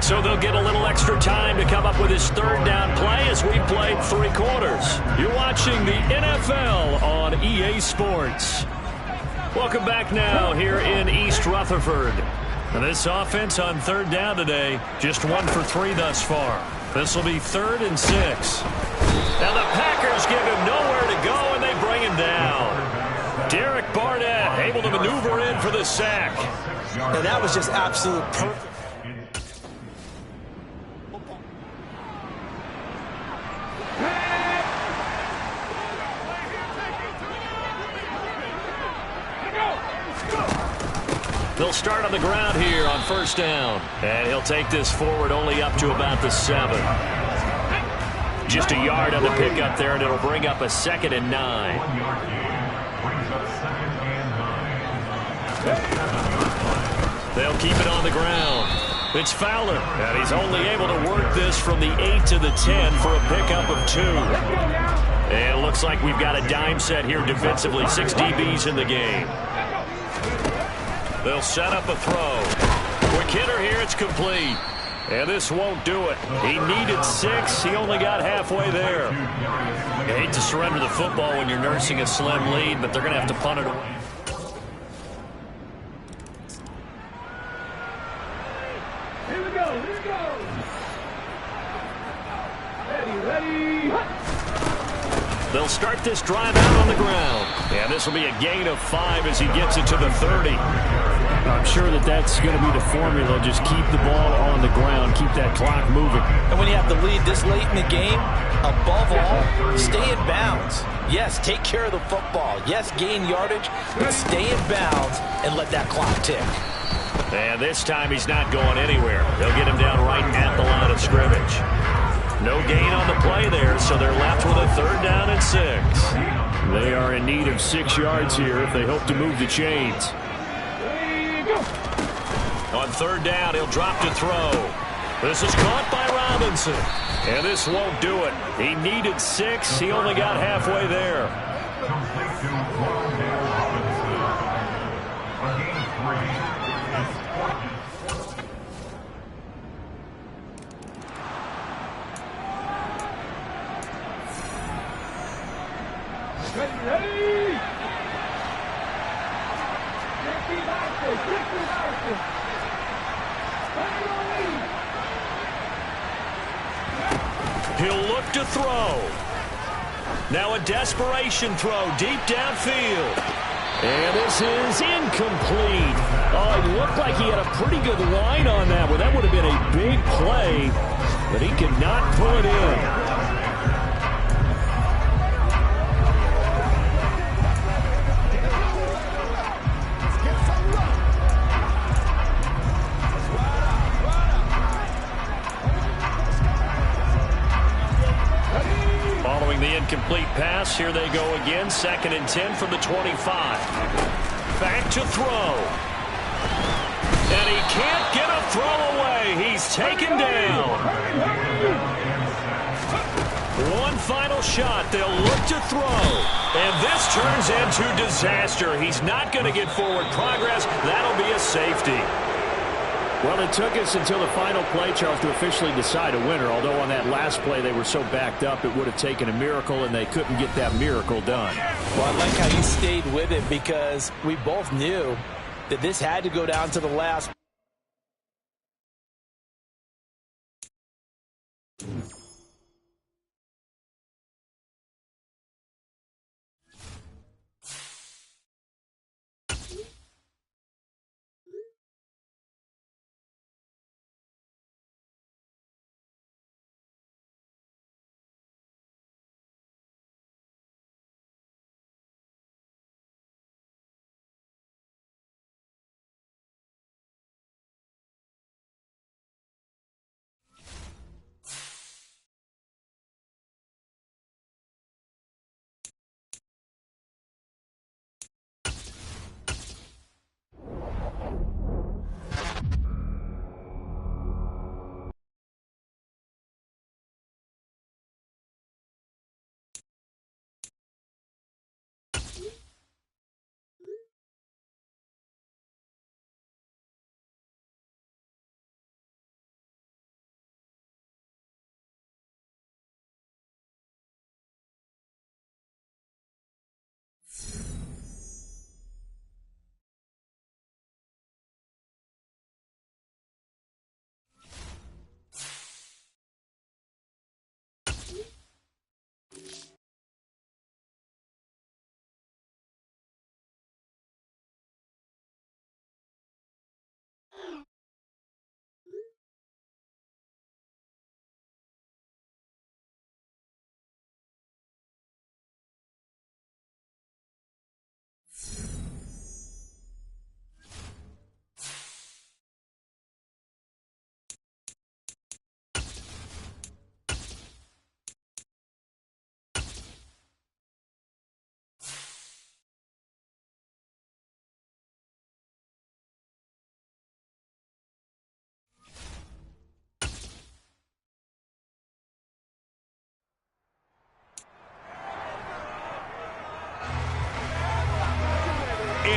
So they'll get a little extra time to come up with his 3rd down play as we played 3 quarters. You're watching the NFL on EA Sports. Welcome back now here in East Rutherford. And this offense on 3rd down today, just 1 for 3 thus far. This will be 3rd and 6. Now the Packers give him nowhere to go, and they bring him down. Derek Barnett able to maneuver in for the sack. Now that was just absolute perfect. They'll start on the ground here on first down. And he'll take this forward only up to about the 7. Just a yard on the pickup there, and it'll bring up a 2nd and 9. 1 yard gain brings up 2nd and 9. They'll keep it on the ground. It's Fowler, and he's only able to work this from the 8 to the 10 for a pickup of 2. And it looks like we've got a dime set here defensively. 6 DBs in the game. They'll set up a throw. Quick hitter here, it's complete. And this won't do it. He needed 6. He only got halfway there. You hate to surrender the football when you're nursing a slim lead, but they're going to have to punt it away. Here we go. Ready. They'll start this drive out on the ground. And this will be a gain of 5 as he gets it to the 30. I'm sure that's going to be the formula. Just keep the ball on the ground. Keep that clock moving. And when you have the lead this late in the game, above all, stay in bounds. Yes, take care of the football. Yes, gain yardage, but stay in bounds and let that clock tick. And this time he's not going anywhere. They'll get him down right at the line of scrimmage. No gain on the play there, so they're left with a 3rd down and 6. They are in need of 6 yards here if they hope to move the chains. On 3rd down, he'll drop to throw. This is caught by Robinson. And this won't do it. He needed 6. He only got halfway there. Complete to Wardell Robinson. A gain of 3. Ready. He'll look to throw. Now a desperation throw deep downfield. And this is incomplete. Oh, it looked like he had a pretty good line on that one. That would have been a big play, but he could not pull it in. The incomplete pass. Here they go again. 2nd and 10 from the 25. Back to throw. And he can't get a throw away. He's taken down. One final shot. They'll look to throw. And this turns into disaster. He's not going to get forward progress. That'll be a safety. Well, it took us until the final play, Charles, to officially decide a winner. Although on that last play they were so backed up, it would have taken a miracle, and they couldn't get that miracle done. Well, I like how you stayed with it because we both knew that this had to go down to the last.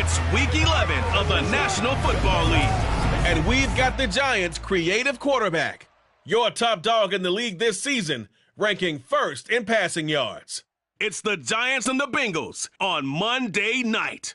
It's Week 11 of the National Football League, and we've got the Giants' creative quarterback, your top dog in the league this season, ranking first in passing yards. It's the Giants and the Bengals on Monday night.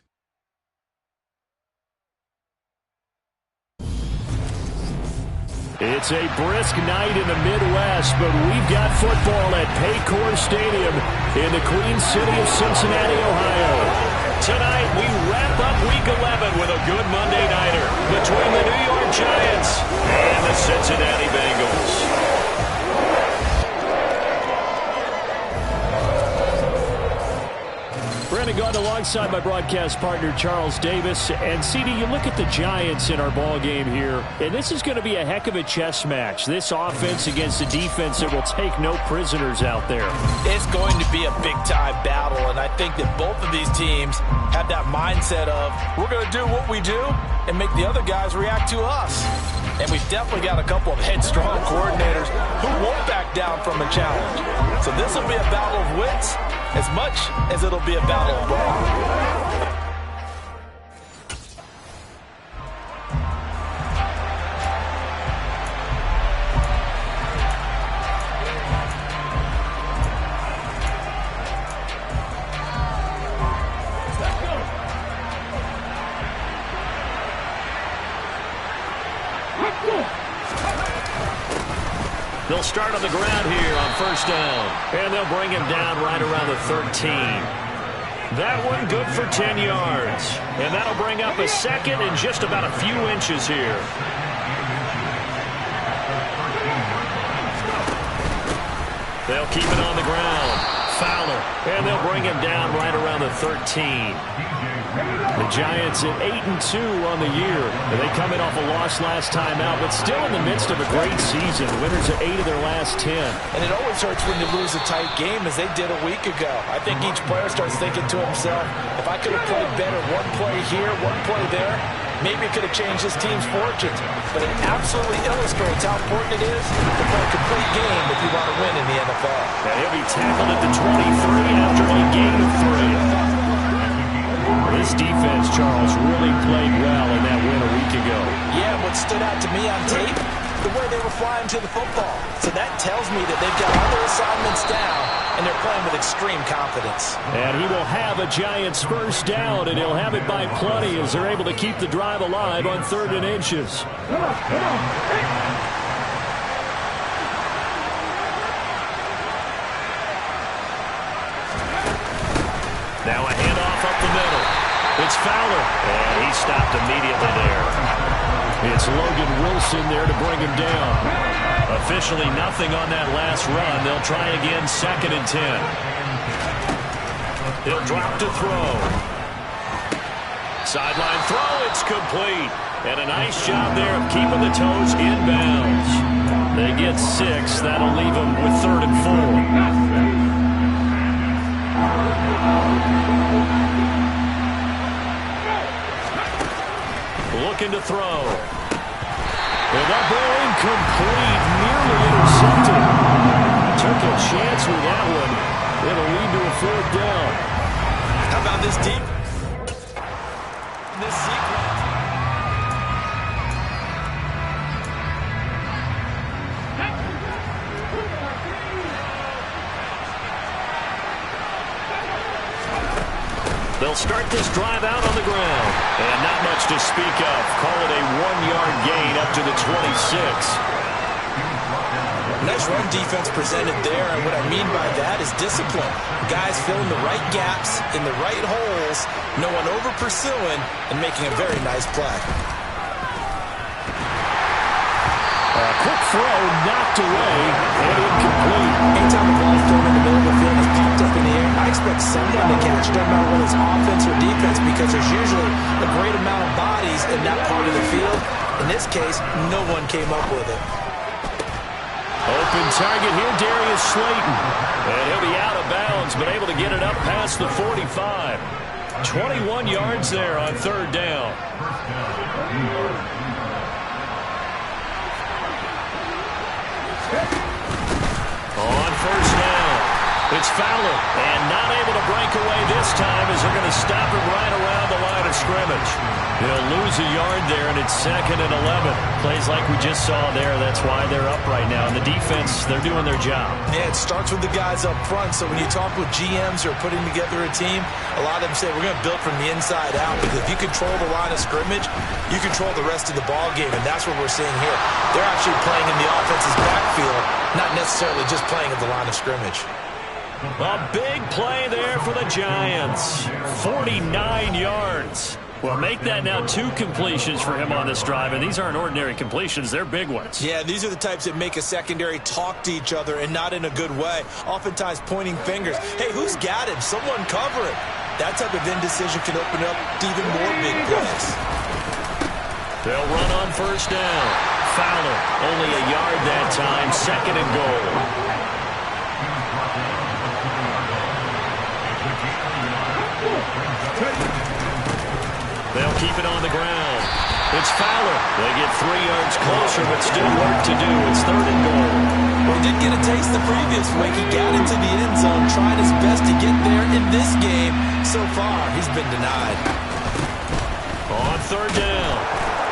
It's a brisk night in the Midwest, but we've got football at Paycor Stadium in the Queen City of Cincinnati, Ohio. Tonight, we wrap up Week 11 with a good Monday nighter between the New York Giants and the Cincinnati Bengals. Brandon Gaudin alongside my broadcast partner Charles Davis. And CD, you look at the Giants in our ball game here, and this is going to be a heck of a chess match. This offense against a defense that will take no prisoners out there. It's going to be a big-time battle, and I think that both of these teams have that mindset of we're going to do what we do and make the other guys react to us. And we've definitely got a couple of headstrong coordinators who won't back down from a challenge. So this will be a battle of wits as much as it'll be a battle of ball. They'll start on the ground here on first down. And they'll bring him down right around the 13. That one good for 10 yards. And that'll bring up a second and just about a few inches here. They'll keep it on the ground. Fowler. And they'll bring him down right around the 13. The Giants at 8-2 on the year. They come in off a loss last time out, but still in the midst of a great season. Winners of 8 of their last 10. And it always hurts when you lose a tight game, as they did a week ago. I think each player starts thinking to himself, if I could have played better one play here, one play there, maybe it could have changed this team's fortunes. But it absolutely illustrates how important it is to play a complete game if you want to win in the NFL. And he'll be tackled at the 23 after a gain of 3. This defense, Charles, really played well in that win a week ago. Yeah, what stood out to me on tape, the way they were flying to the football. So that tells me that they've got all their assignments down, and they're playing with extreme confidence. And he will have a Giants first down, and he'll have it by plenty as they're able to keep the drive alive on 3rd and inches. Come on, come on. Hey. Now a handoff up the middle. It's Fowler, and he stopped immediately there. It's Logan Wilson there to bring him down. Officially nothing on that last run. They'll try again 2nd and 10. He'll drop to throw. Sideline throw, it's complete. And a nice job there of keeping the toes inbounds. They get 6. That'll leave them with 3rd and 4. Looking to throw. And that ball incomplete, nearly intercepted. Took a chance with that one. It'll lead to a 4th down. How about this deep? This sequence. They'll start this drive out on the ground. And not much to speak of. Call it a 1-yard gain up to the 26. Nice run defense presented there, and what I mean by that is discipline. Guys filling the right gaps in the right holes, no one over pursuing, and making a very nice play. A quick throw knocked away and incomplete. Anytime the ball's thrown in the middle of the field is popped up in the air, I expect someone to catch, no matter whether it's offense or defense, because there's usually a great amount of bodies in that part of the field. In this case, no one came up with it. Open target here, Darius Slayton. And he'll be out of bounds, but able to get it up past the 45. 21 yards there on 3rd down. On first down, it's Fowler. And not able to break away this time as they're going to stop him right around the line of scrimmage. He'll lose a yard there, and it's 2nd and 11. Plays like we just saw there. That's why they're up right now. And the defense, they're doing their job. Yeah, it starts with the guys up front. So when you talk with GMs who are putting together a team, a lot of them say we're going to build from the inside out. Because if you control the line of scrimmage, you control the rest of the ball game. And that's what we're seeing here. They're actually playing in the offense's backfield, not necessarily just playing at the line of scrimmage. A big play there for the Giants. 49 yards. Well, make that now 2 completions for him on this drive, and these aren't ordinary completions. They're big ones. Yeah, these are the types that make a secondary talk to each other and not in a good way. Oftentimes pointing fingers. Hey, who's got him? Someone cover it. That type of indecision can open up to even more big plays. They'll run on first down. Fowler, only a yard that time. 2nd and goal. They'll keep it on the ground. It's Fowler. They get 3 yards closer, but still work to do. It's 3rd and goal. Well, he did get a taste the previous week. He got into the end zone, trying his best to get there in this game. So far, he's been denied. On 3rd down,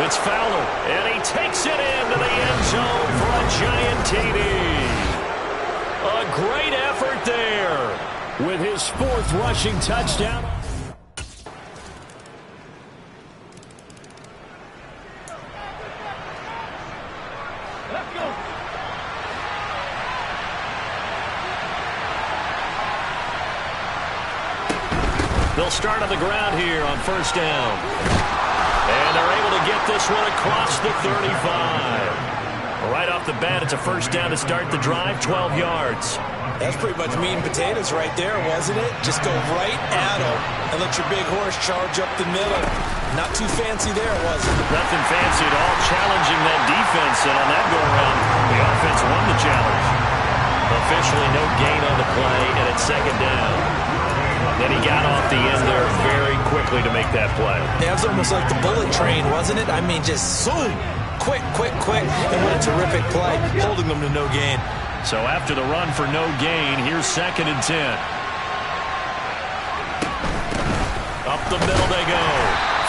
it's Fowler, and he takes it into the end zone for a giant TD. A great effort there. With his 4th rushing touchdown. They'll start on the ground here on first down. And they're able to get this one across the 35. Right off the bat, it's a first down to start the drive, 12 yards. That's pretty much meat and potatoes right there, wasn't it? Just go right at them and let your big horse charge up the middle. Not too fancy there, was it? Nothing fancy at all, challenging that defense. And on that go-around, the offense won the challenge. Officially no gain on the play, and it's 2nd down. Then he got off the end there very quickly to make that play. Yeah, it was almost like the bullet train, wasn't it? I mean, just zoom. Quick, quick, quick. And what a terrific play, holding them to no gain. So after the run for no gain, here's 2nd and 10. Up the middle they go.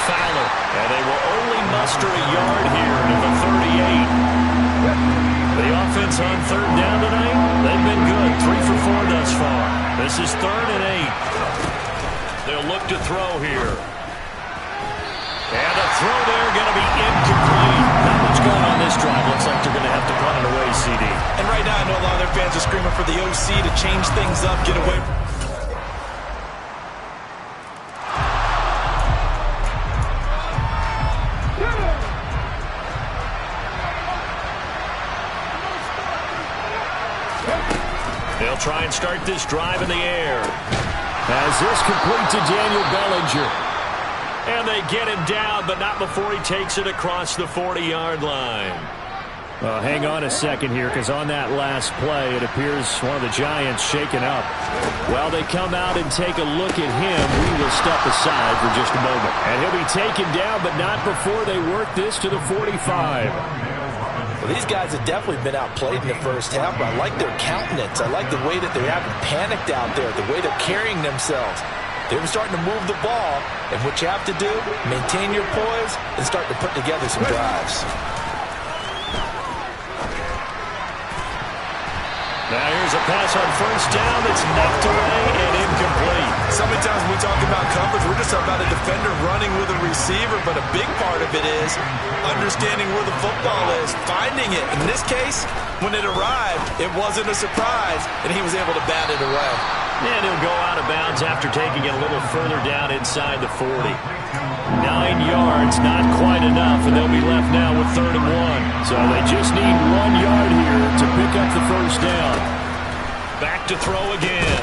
Fowler. And they will only muster a yard here to the 38. The offense on 3rd down tonight, they've been good. 3 for 4 thus far. This is 3rd and 8. They'll look to throw here. And the throw there going to be incomplete. Not much going on this drive. Looks like they're going to have to punt it away, CD. And right now I know a lot of their fans are screaming for the OC to change things up, get away. They'll try and start this drive in the air. As this complete to Daniel Bellinger. And they get him down, but not before he takes it across the 40-yard line. Well, hang on a second here, because on that last play, it appears one of the Giants shaken up. While they come out and take a look at him, we will step aside for just a moment. And he'll be taken down, but not before they work this to the 45. Well, these guys have definitely been outplayed in the first half, but I like their countenance. I like the way that they haven't panicked out there, the way they're carrying themselves. They're starting to move the ball, and what you have to do, maintain your poise and start to put together some drives. Now here's a pass on first down that's knocked away and incomplete. So many times when we talk about coverage, we're just talking about a defender running with a receiver, but a big part of it is understanding where the football is, finding it. In this case, when it arrived, it wasn't a surprise, and he was able to bat it away. And he'll go out of bounds after taking it a little further down inside the 40. 9 yards, not quite enough, and they'll be left now with 3rd and 1. So they just need 1 yard here to pick up the first down. Back to throw again.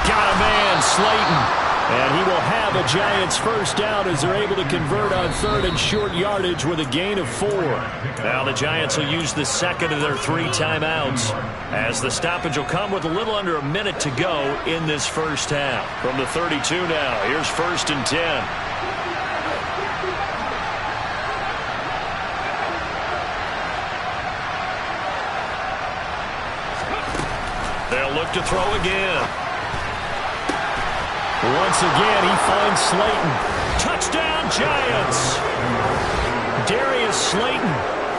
Got a man, Slayton. And he will have a Giants first down as they're able to convert on 3rd and short yardage with a gain of 4. Now the Giants will use the second of their 3 timeouts, as the stoppage will come with a little under a minute to go in this first half. From the 32 now, here's 1st and 10. They'll look to throw again. Once again, he finds Slayton. Touchdown, Giants! Darius Slayton,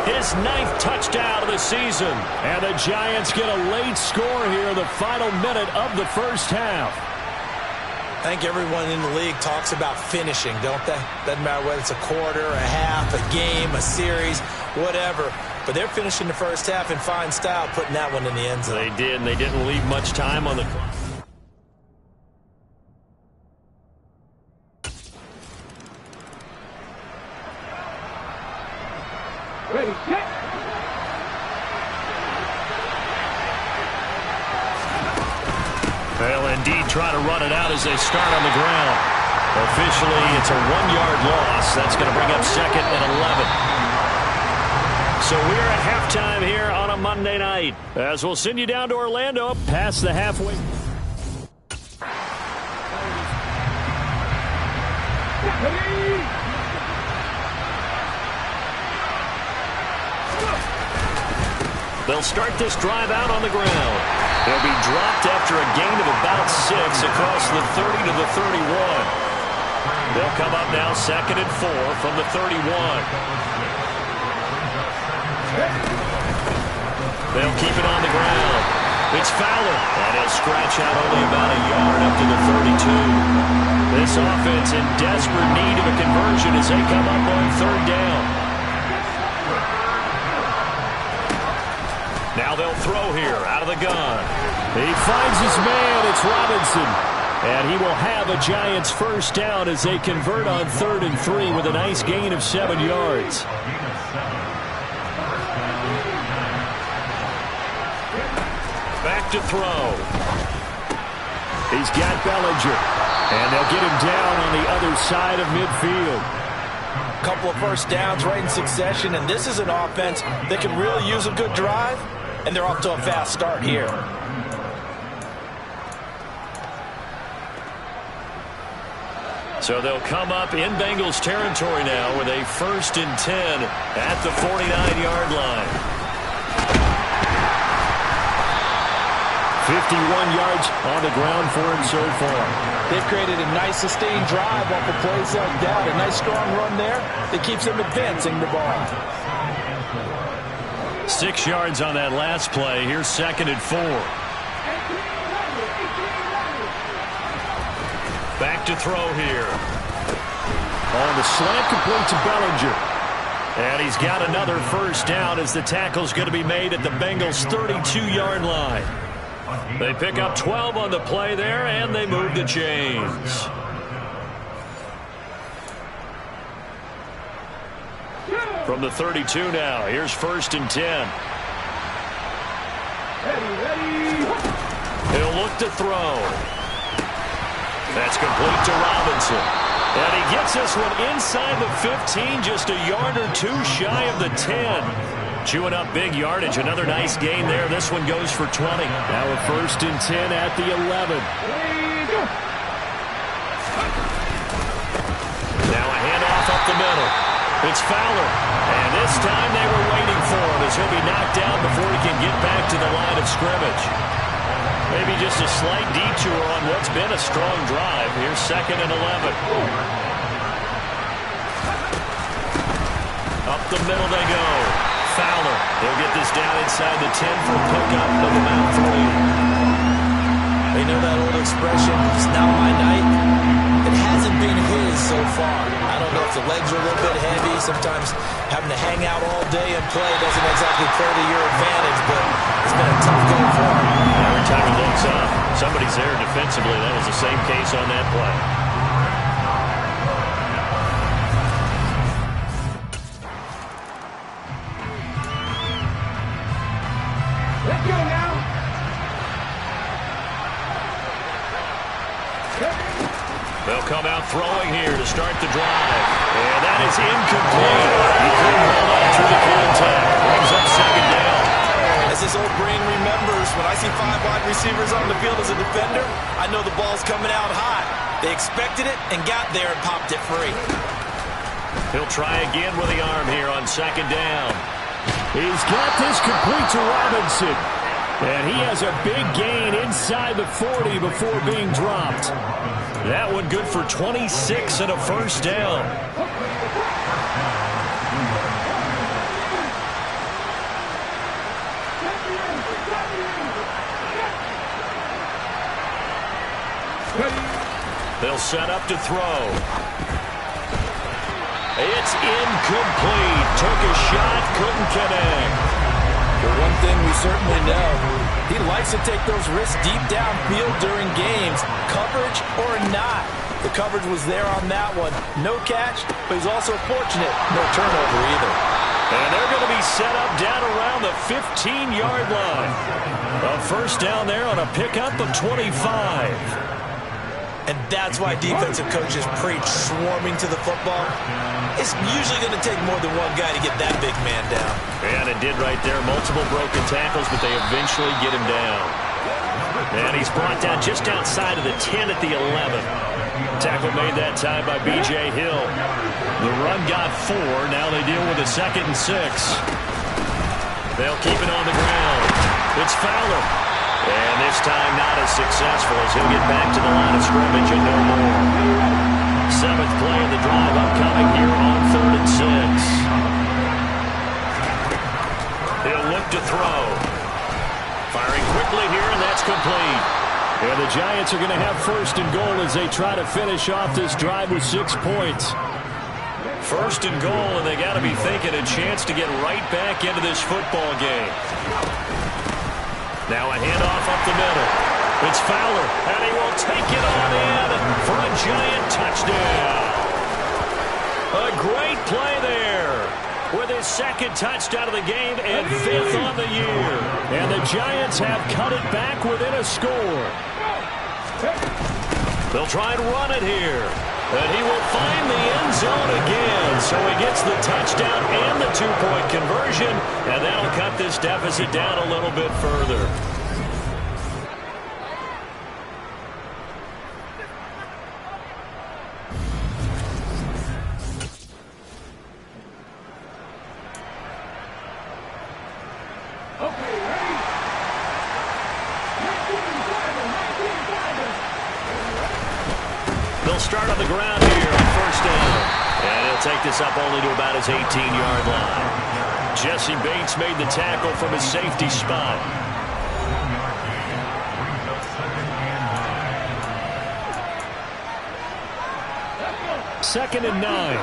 his 9th touchdown of the season. And the Giants get a late score here in the final minute of the first half. I think everyone in the league talks about finishing, don't they? Doesn't matter whether it's a quarter, a half, a game, a series, whatever. But they're finishing the first half in fine style, putting that one in the end zone. They did, and they didn't leave much time on the clock. Ready, set. They'll indeed try to run it out as they start on the ground. Officially, it's a 1-yard loss. That's going to bring up 2nd and 11. So we're at halftime here on a Monday night, as we'll send you down to Orlando past the halfway. They'll start this drive out on the ground. They'll be dropped after a gain of about 6 across the 30 to the 31. They'll come up now 2nd and 4 from the 31. They'll keep it on the ground. It's Fowler, and he'll scratch out only about a yard up to the 32. This offense in desperate need of a conversion as they come up on 3rd down. Now they'll throw here out of the gun. He finds his man. It's Robinson. And he will have a Giants first down as they convert on 3rd and 3 with a nice gain of 7 yards. Back to throw. He's got Bellinger. And they'll get him down on the other side of midfield. A couple of first downs right in succession, and this is an offense that can really use a good drive, and they're off to a fast start here. So they'll come up in Bengals territory now with a 1st and 10 at the 49-yard line. 51 yards on the ground for him so far. They've created a nice sustained drive off of plays like that. A nice strong run there that keeps them advancing the ball. 6 yards on that last play. Here's 2nd and 4. Back to throw here. On the slant, complete to Bellinger. And he's got another first down as the tackle's going to be made at the Bengals' 32-yard line. They pick up 12 on the play there, and they move the chains. From the 32 now, here's 1st and 10. He'll look to throw. That's complete to Robinson. And he gets this one inside the 15, just a yard or 2 shy of the 10. Chewing up big yardage. Another nice gain there. This one goes for 20. Now a 1st and 10 at the 11. Now a handoff up the middle. It's Fowler. And this time they were waiting for him as he'll be knocked down before he can get back to the line of scrimmage. Maybe just a slight detour on what's been a strong drive. Here's 2nd and 11. Up the middle they go. Fowler. He'll get this down inside the 10 for a pickup of about 3. They know that old expression, it's not my night. It hasn't been his so far. I don't know if the legs are a little bit heavy. Sometimes having to hang out all day and play doesn't exactly play to your advantage, but it's been a tough go for him. Every time he looks up, somebody's there defensively. That was the same case on that play. Let's go now. They'll come out throwing here to start the drive. And that is incomplete. He couldn't hold on through the contact. Brings up 2nd down. As his old brain remembers, when I see 5 wide receivers on the field as a defender, I know the ball's coming out high. They expected it and got there and popped it free. He'll try again with the arm here on 2nd down. He's got this complete to Robinson. And he has a big gain inside the 40 before being dropped. That one good for 26 and a first down. They'll set up to throw. It's incomplete. Took a shot, couldn't connect. But one thing we certainly know, he likes to take those risks deep downfield during games, coverage or not. The coverage was there on that one. No catch, but he's also fortunate. No turnover either. And they're going to be set up down around the 15-yard line. A first down there on a pickup of 25. And that's why defensive coaches preach swarming to the football. It's usually going to take more than one guy to get that big man down. And it did right there. Multiple broken tackles, but they eventually get him down. And he's brought down just outside of the 10 at the 11. Tackle made that time by B.J. Hill. The run got 4. Now they deal with a 2nd and 6. They'll keep it on the ground. It's Fowler. And this time not as successful as he'll get back to the line of scrimmage and no more. 7th play of the drive upcoming here on 3rd and 6. He'll look to throw. Firing quickly here, and that's complete. And the Giants are going to have 1st and goal as they try to finish off this drive with 6 points. 1st and goal, and they got to be thinking a chance to get right back into this football game. Now a handoff up the middle. It's Fowler, and he will take it on in for a Giant touchdown. A great play there with his 2nd touchdown of the game and 5th on the year. And the Giants have cut it back within a score. They'll try and run it here. And he will find the end zone again. So he gets the touchdown and the 2-point conversion. And that'll cut this deficit down a little bit further. Start on the ground here on 1st down. And he'll take this up only to about his 18-yard line. Jesse Bates made the tackle from his safety spot. Second and 9.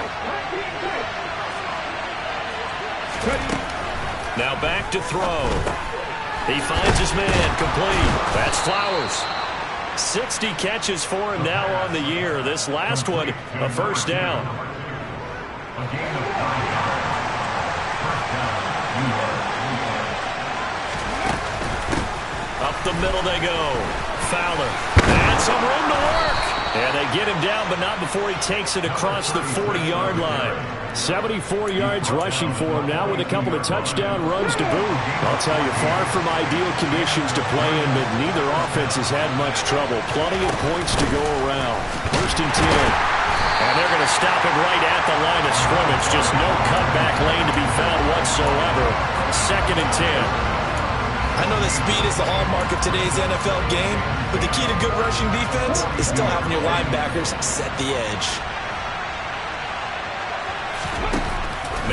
Now back to throw. He finds his man complete. That's Flowers. 60 catches for him now on the year. This last one, a first down. Up the middle they go. Fowler. And some room to work. And they get him down, but not before he takes it across the 40-yard line. 74 yards rushing for him now with a couple of touchdown runs to boot. I'll tell you, far from ideal conditions to play in, but neither offense has had much trouble. Plenty of points to go around. 1st and 10. And they're going to stop him right at the line of scrimmage. Just no cutback lane to be found whatsoever. 2nd and 10. I know that speed is the hallmark of today's NFL game, but the key to good rushing defense is still having your linebackers set the edge.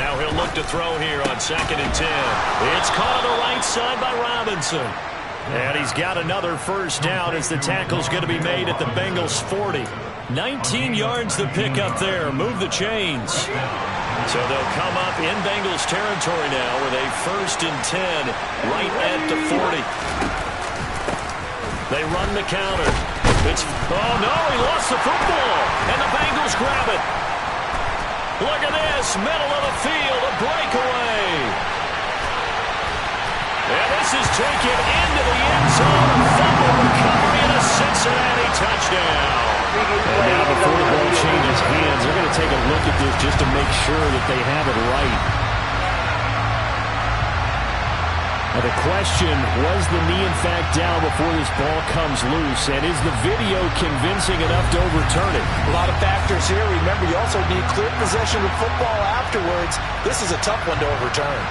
Now he'll look to throw here on 2nd and 10. It's caught on the right side by Robinson. And he's got another first down as the tackle's going to be made at the Bengals 40. 19 yards to pick up there. Move the chains. So they'll come up in Bengals territory now with a 1st and 10 right at the 40. They run the counter. Oh no, he lost the football. And the Bengals grab it. Look at this, middle of the field, a breakaway. And this is taken into the end zone. Fumble recovery and a Cincinnati touchdown. And now before the ball changes hands, they're going to take a look at this just to make sure that they have it right. Now the question, was the knee in fact down before this ball comes loose? And is the video convincing enough to overturn it? A lot of factors here. Remember, you also need clear possession of football afterwards. This is a tough one to overturn.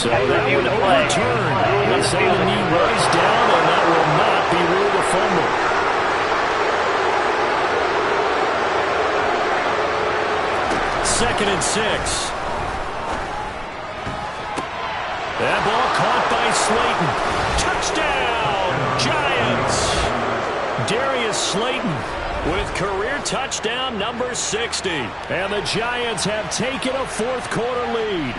So that one overturned. They say the knee was down, and that will not be ruled a fumble. Second and 6. That ball caught by Slayton. Touchdown, Giants. Darius Slayton with career touchdown number 60. And the Giants have taken a fourth quarter lead.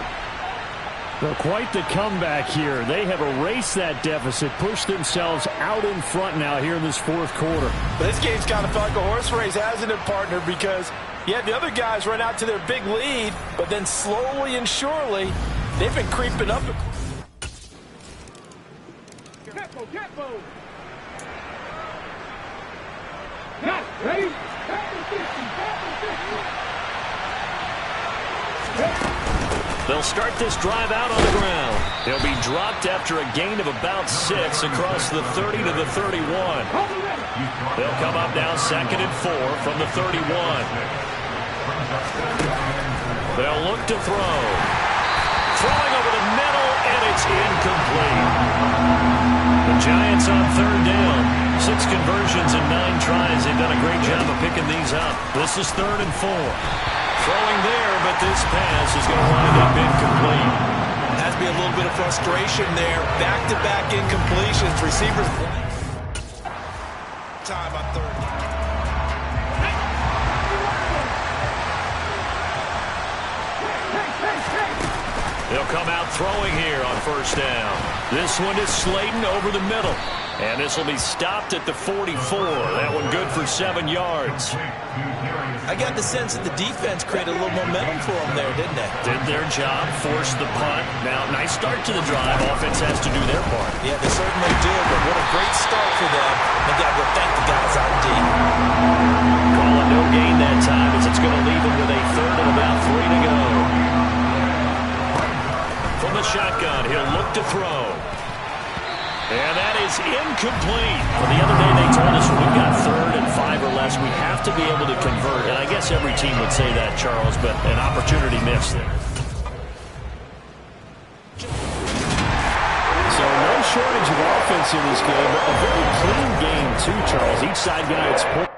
Well, quite the comeback here. They have erased that deficit, pushed themselves out in front now here in this fourth quarter. But this game's kind of felt like a horse race, hasn't it, partner? Because you had the other guys run out to their big lead, but then slowly and surely, they've been creeping up. Tempo. Got it. Ready? They'll start this drive out on the ground. He'll be dropped after a gain of about 6 across the 30 to the 31. They'll come up now 2nd and 4 from the 31. They'll look to throw. Throwing over the middle, and it's incomplete. The Giants on 3rd down. 6 conversions and 9 tries. They've done a great job of picking these up. This is 3rd and 4. Throwing there, but this pass is going to wind up incomplete. Has to be a little bit of frustration there. Back-to-back incompletions. Receivers. Time on 3rd. They'll come out throwing here on 1st down. This one is Slayton over the middle. And this will be stopped at the 44. That one good for 7 yards. I got the sense that the defense created a little momentum for them there, didn't they? Did their job, forced the punt. Now, nice start to the drive. Offense has to do their part. Yeah, they certainly do, but what a great start for them. They got to go thank the guys out deep. Call it no gain that time as it's going to leave them with a 3rd and about 3 to go. From the shotgun, he'll look to throw. And that is incomplete. Well, the other day they told us when we've got 3rd and 5 or less, we have to be able to convert. And I guess every team would say that, Charles, but an opportunity missed there. So no shortage of offense in this game. A very clean game, too, Charles. Each side got its point.